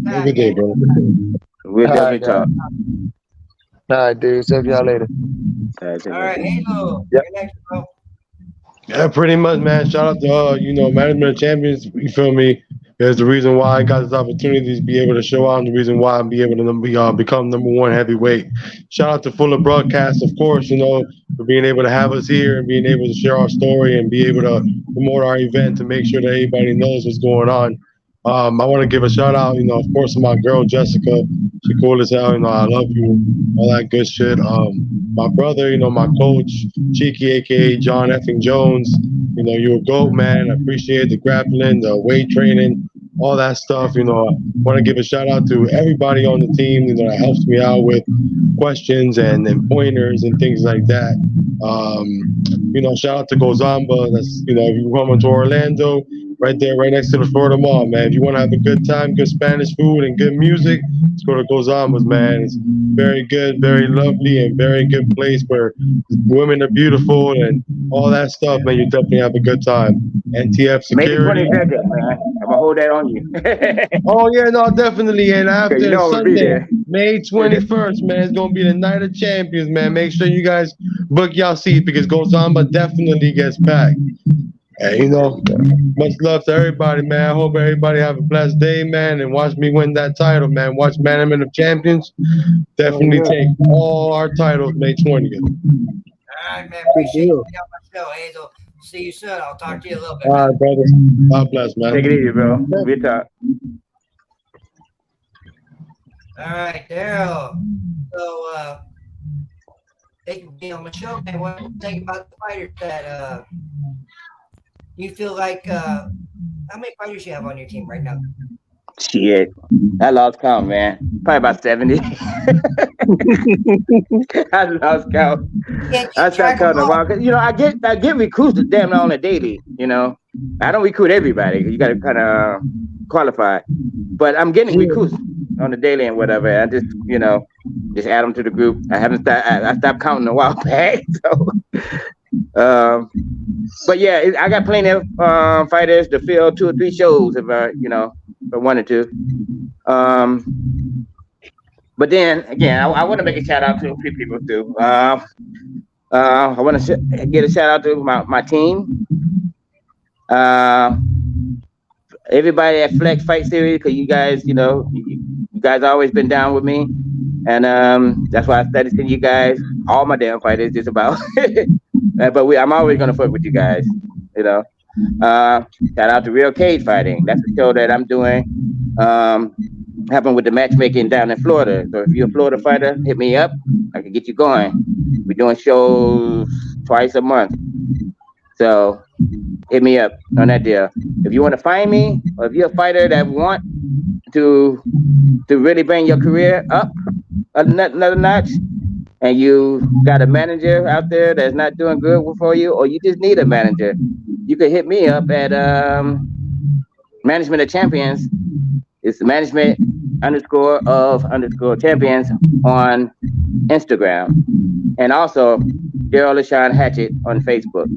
Have a good day, bro. We'll definitely talk. All right, dude. See y'all later. All right, Hazel. Yep. You're next, bro. Yeah, pretty much, man. Shout out to Management of Champions. You feel me? There's the reason why I got this opportunity to be able to show out, and the reason why I'm be able to become #1 heavyweight. Shout out to Fuller Broadcast, of course, for being able to have us here and being able to share our story and be able to promote our event to make sure that everybody knows what's going on. I want to give a shout out, of course, to my girl Jessica. She cool as hell. I love you, all that good shit. My brother, my coach, Cheeky, aka John Effing Jones. You're a GOAT, man. I appreciate the grappling, the weight training, all that stuff. I want to give a shout out to everybody on the team, that helps me out with questions and pointers and things like that. Shout out to Gozamba. That's, if you come into Orlando, right there, right next to the Florida Mall, man. If you want to have a good time, good Spanish food and good music, let's go to Gozamba's, man. It's very good, very lovely, and very good place where women are beautiful and all that stuff, man. You definitely have a good time. NTF security. May 22nd, man. I'm gonna hold that on you. Oh yeah, no, definitely. And after Sunday, there. May 21st, man, it's gonna be the Night of Champions, man. Make sure you guys book y'all seats because Gozamba definitely gets packed. And, much love to everybody, man. I hope everybody have a blessed day, man, and watch me win that title, man. Watch Management of Champions. Definitely take all our titles May 20th. All right, man. Appreciate you being on my show, Hazel. See you soon. I'll talk to you a little bit. All right, brother. God bless, man. Take it easy, bro. Good talk. All right, Daryl. So, thank you for being on my show, man. What do you think about the fighters that you feel like? How many fighters you have on your team right now? Shit, I lost count, man. Probably about 70. I lost count. I stopped counting a while because I get recruited damn on a daily. I don't recruit everybody. You got to kind of qualify, but I'm getting recruits on the daily and whatever. I just just add them to the group. I stopped counting a while back. So, but yeah, I got plenty of fighters to fill 2 or 3 shows if I wanted to. But then again, I want to make a shout out to a few people too. I want to get a shout out to my team. Everybody at Flex Fight Series, because you guys, you guys always been down with me, and that's why I started seeing you guys, all my damn fighters, just about. But I'm always gonna fuck with you guys, Shout out to Real Cage Fighting. That's the show that I'm doing. Happened with the matchmaking down in Florida. So if you're a Florida fighter, hit me up. I can get you going. We're doing shows twice a month. So hit me up on that deal. If you want to find me, or if you're a fighter that want to really bring your career up another notch, and you got a manager out there that's not doing good for you, or you just need a manager, you can hit me up at Management of Champions. It's management_of_champions on Instagram. And also Daryl Lashawn Hatchett on Facebook.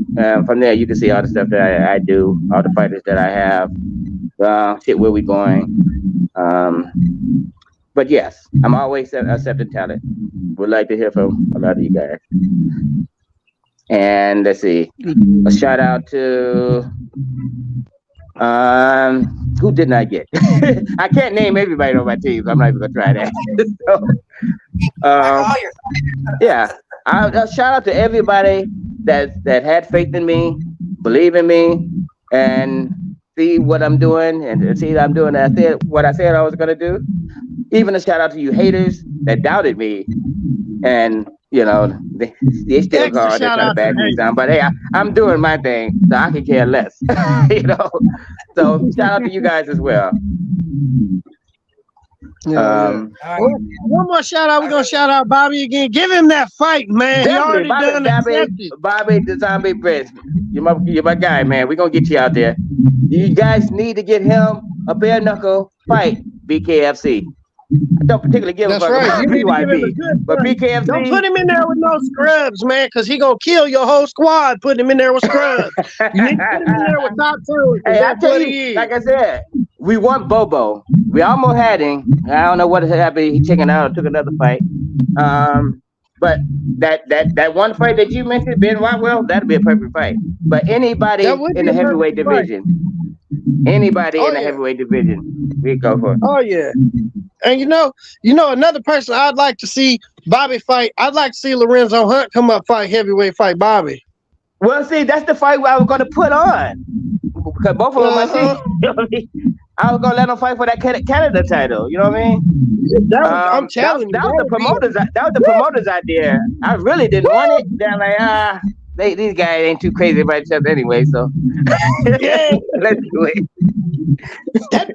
From there, you can see all the stuff that I do, all the fighters that I have, where we going. But yes, I'm always accepting talent. Would like to hear from a lot of you guys. And let's see, a shout out to who didn't I get? I can't name everybody on my team, so I'm not even gonna try that. Yeah, I'll shout out to everybody that had faith in me, believe in me, and see what I'm doing, and see that I'm doing what I said I was gonna do. Even a shout out to you haters that doubted me, and they still call, they're trying to back me down. But hey, I'm doing my thing, so I can care less. So shout out to you guys as well. One more shout out. We're gonna shout out Bobby again. Give him that fight, man. He already done Bobby the Zombie Prince. You're my guy, man. We're gonna get you out there. You guys need to get him a bare knuckle fight, BKFC. I don't particularly give a fuck about BYB, but BKFC. Don't put him in there with no scrubs, man, because he gonna kill your whole squad. Put him in there with scrubs. You need to put him in there with top 2. Hey, I tell you, like I said, we want Bobo. We almost had him. I don't know what happened. He chickened out or took another fight. But that one fight that you mentioned, Ben Whitewell, that'd be a perfect fight. But anybody in the heavyweight division, Anybody Oh, in the yeah. heavyweight division, we go for it. Oh yeah. And you know another person I'd like to see Bobby fight. I'd like to see Lorenzo Hunt come up fight Bobby. Well, see, that's the fight I was going to put on because both of them, I see. I was gonna let them fight for that Canada title. You know what I mean? I'm telling you, that was the promoters. That was the promoters' idea. I really didn't want it. They're like, these guys ain't too crazy about each other anyway. So yeah, let's do it.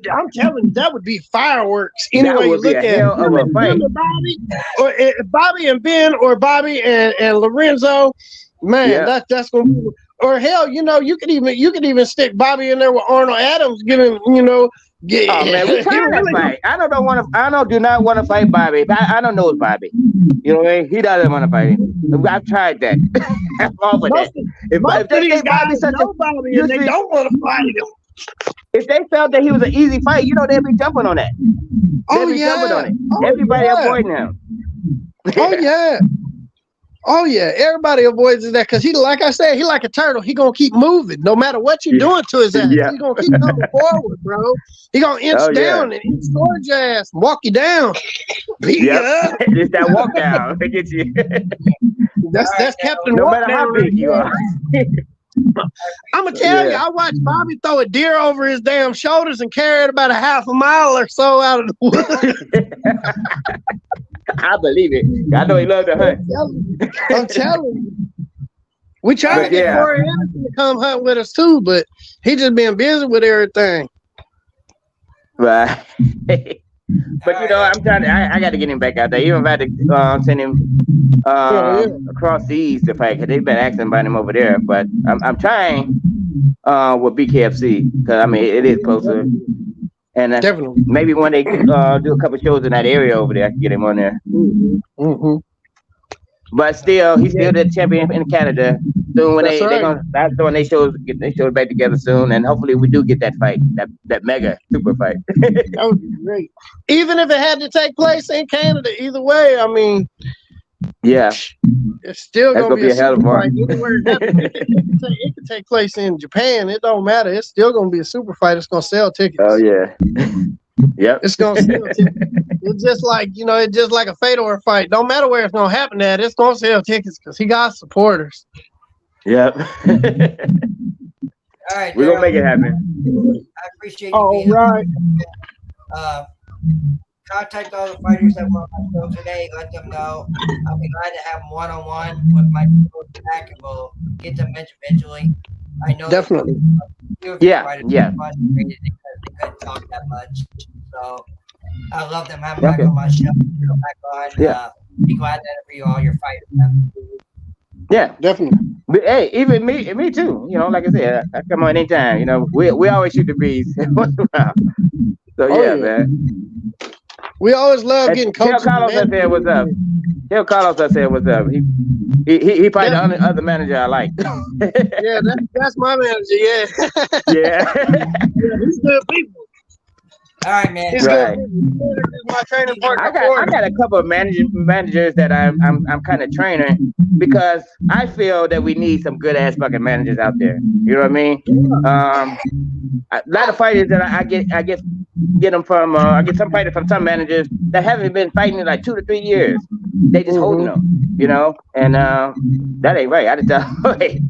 I'm telling you, that would be fireworks. Anyway, you look at Bobby, or Bobby and Ben, or Bobby and Lorenzo. Man, that's gonna be. Or hell, you could even stick Bobby in there with Arnold Adams, give him, Oh man, we trying to fight. I do not want to fight Bobby. I don't know Bobby. You know what I mean? He doesn't want to fight him. I've tried that. I'm off of that. If they think Bobby's such a Bobby and they don't want to fight him. If they felt that he was an easy fight, they'd be jumping on that. They'd be jumping on it. Everybody avoiding him. Oh yeah, everybody avoids that because he, like I said, he like a turtle. He gonna keep moving no matter what you're doing to his ass. He gonna keep coming forward, bro. He gonna inch down and inch towards your ass, and walk you down. It's that walk down. They get you. That's Captain. No matter how big you are. I'm gonna tell you, I watched Bobby throw a deer over his damn shoulders and carry it about a half a mile or so out of the woods. I believe it. I know he loved to hunt. I'm telling you. We tried to get Corey Anderson to come hunt with us too, but he just been busy with everything. Right. But I'm trying to. I got to get him back out there. Even if I had to send him across the east to fight, because they've been asking about him over there. But I'm trying with BKFC because it is closer. And definitely, maybe when they do a couple shows in that area over there, I can get him on there. But still, he's still the champion in Canada. Soon when that's when they show back together soon, and hopefully we do get that fight, that mega super fight. That would be great. Even if it had to take place in Canada, either way, it's still gonna be a hell of a fight. It could take place in Japan. It don't matter. It's still gonna be a super fight. It's gonna sell tickets. Oh yeah. Yep. It's gonna sell tickets. It's just like it's just like a Fedor fight. Don't matter where it's gonna happen at. It's gonna sell tickets because he got supporters. Yep. All right, we're gonna make it happen. I appreciate you being right. Contact all the fighters that were on my show today. Let them know. I'll be glad to have them one-on-one with my coach back, and we'll get them eventually. I know definitely. Frustrated because they couldn't talk that much. So I love them having back on my show. Back on. Be glad to interview all your fighters. Yeah, definitely. But, hey, even me too. Like I said, I come on anytime. We always shoot the breeze once in a while. So man. We always love getting coaches. Tell Carlos I said what's up. Tell Carlos I said what's up. He probably the only other manager I like. Yeah, that's my manager. Yeah. He's good people. All right, man. He's good. My training partner. I got a couple of managers that I'm kind of training because I feel that we need some good ass fucking managers out there. You know what I mean? A lot of fighters that I get them from. I get some fighters from some managers that haven't been fighting in like 2 to 3 years. They just holding them, and that ain't right. I just tell. I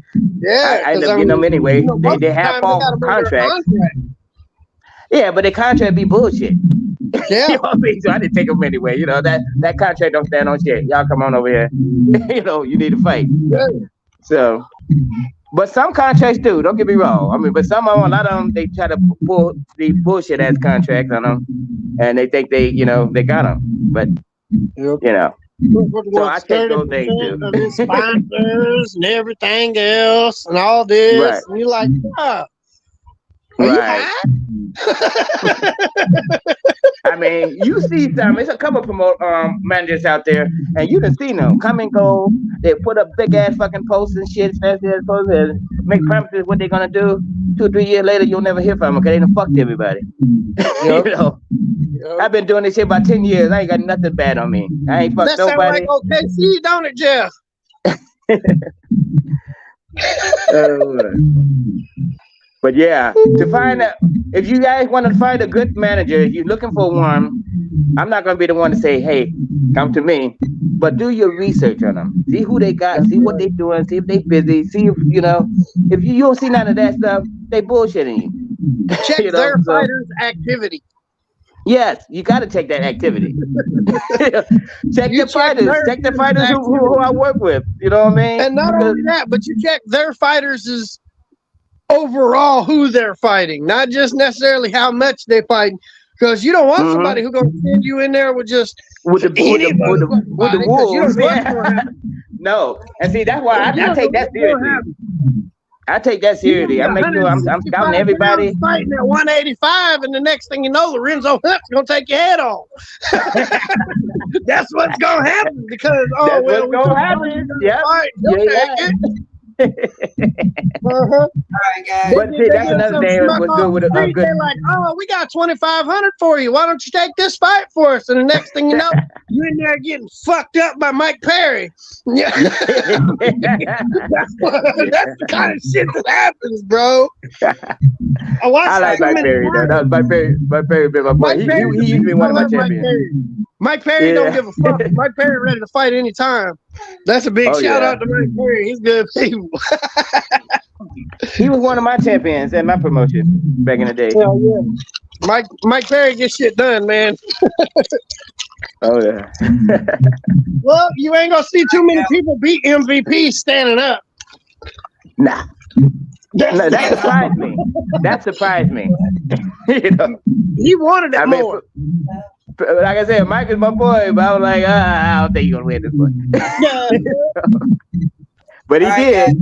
end up getting them anyway. They have false contracts. Yeah, but the contract be bullshit. Yeah. You know what I mean? So I didn't take them anyway. That contract don't stand on shit. Y'all come on over here. You need to fight. Yeah. So, but some contracts do. Don't get me wrong. But some of them, a lot of them, they try to pull the bullshit ass contracts on them, and they think they got them. But So I take those things too. Sponsors and everything else and all this. Right. And you're like, right. You see some. There's a couple of managers out there, and you can see them come and go. They put up big ass fucking posts and shit, fancy ass posts, and make promises what they're gonna do. 2 or 3 years later, you'll never hear from them because they done fucked everybody. I've been doing this shit about 10 years. I ain't got nothing bad on me. I ain't fucked nobody. That sound like OKC, don't it, Jeff? But yeah, to find out if you guys want to find a good manager, if you're looking for one, I'm not gonna be the one to say, "Hey, come to me," but do your research on them. See who they got. See what they're doing. See if they busy. See if if you don't see none of that stuff, they bullshitting you. Check their fighters' activity. Yes, you got to check that activity. Check the fighters. Check the fighters who I work with. You know what I mean? And not only that, but you check their fighters' overall who they're fighting, not just necessarily how much they fight. Because you don't want somebody who's going to send you in there with just with the wolves. Yeah. No, and see that's why I take that seriously. I take that seriously. I make sure I'm scouting everybody. Fighting at 185, and the next thing you know, Lorenzo Hunt's gonna take your head off. That's what's gonna happen because what's gonna happen. Yeah. All right, guys. But see, that's another thing. What's good with a good? They're like, oh, we got 2,500 for you. Why don't you take this fight for us? And the next thing you know, you're in there getting fucked up by Mike Perry. Yeah, that's the kind of shit that happens, bro. I like Mike Perry. That was Mike Perry. Mike Perry been my boy. He used to be one of my champions. Mike Perry don't give a fuck. Mike Perry ready to fight anytime. That's a big shout out to Mike Perry. He's good people. He was one of my champions at my promotion back in the day. Hell yeah. Mike Perry gets shit done, man. Oh yeah. Well, you ain't gonna see too many people beat MVP standing up. Nah. No, that surprised me. That surprised me. He wanted it more. Like I said, Mike is my boy, but I was like, I don't think you're gonna win this one. But he did.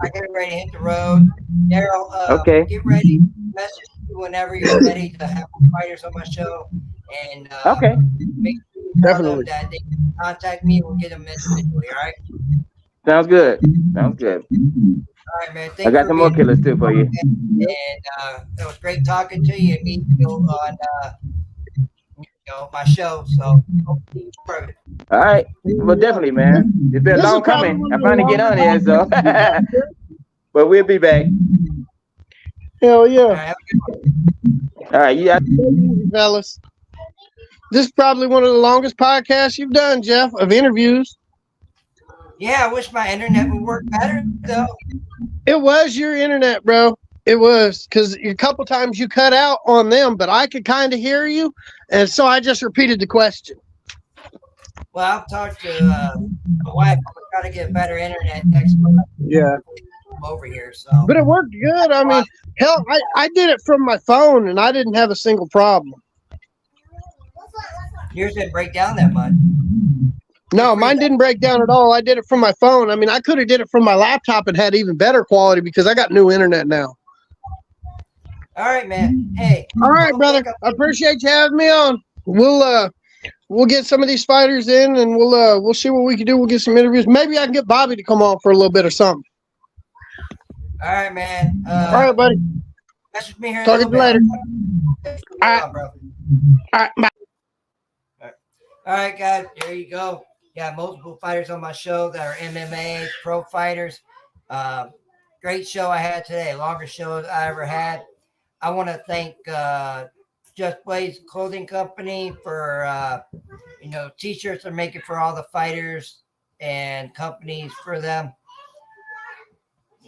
I get ready to hit the road. Daryl, okay. Get ready. Message me whenever you're ready to have fighters on my show. And okay. Make sure that they can contact me. We'll get them individually. All right. Sounds good. Sounds good. All right, man. I got some more killers too for you. And it was great talking to you and meeting you on my show. So perfect. All right. Well, definitely, man. It's been a long coming. I finally get on here, so. But we'll be back. Hell yeah. All right, yeah. Fellas. This is probably one of the longest podcasts you've done, Jeff, of interviews. Yeah, I wish my internet would work better, though. It was your internet, bro. It was, because a couple times you cut out on them, but I could kind of hear you, and so I just repeated the question. Well, I'll talk to my wife. I'll try to get better internet next month. Yeah. Over here, so. But it worked good. I mean, hell, I did it from my phone, and I didn't have a single problem. Yours didn't break down that much. No, mine didn't break down at all. I did it from my phone. I mean, I could have did it from my laptop and had even better quality because I got new internet now. All right, man. Hey. All right, brother. I appreciate you having me on. We'll get some of these fighters in, and we'll see what we can do. We'll get some interviews. Maybe I can get Bobby to come on for a little bit or something. All right, man. All right, buddy. Message me here. Talk to you later. All right, bro. All right, bye. All right, guys. There you go. Got multiple fighters on my show that are MMA pro fighters. Great show I had today. Longest show I ever had. I want to thank Just Blaze Clothing Company for t-shirts they're making for all the fighters and companies for them.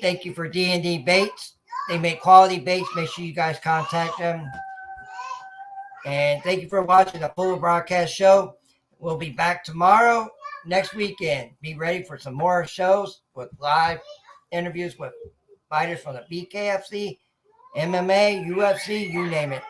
Thank you for D&D Baits. They make quality baits. Make sure you guys contact them. And thank you for watching the Full Broadcast Show. We'll be back tomorrow, next weekend. Be ready for some more shows with live interviews with fighters from the BKFC, MMA, UFC, you name it.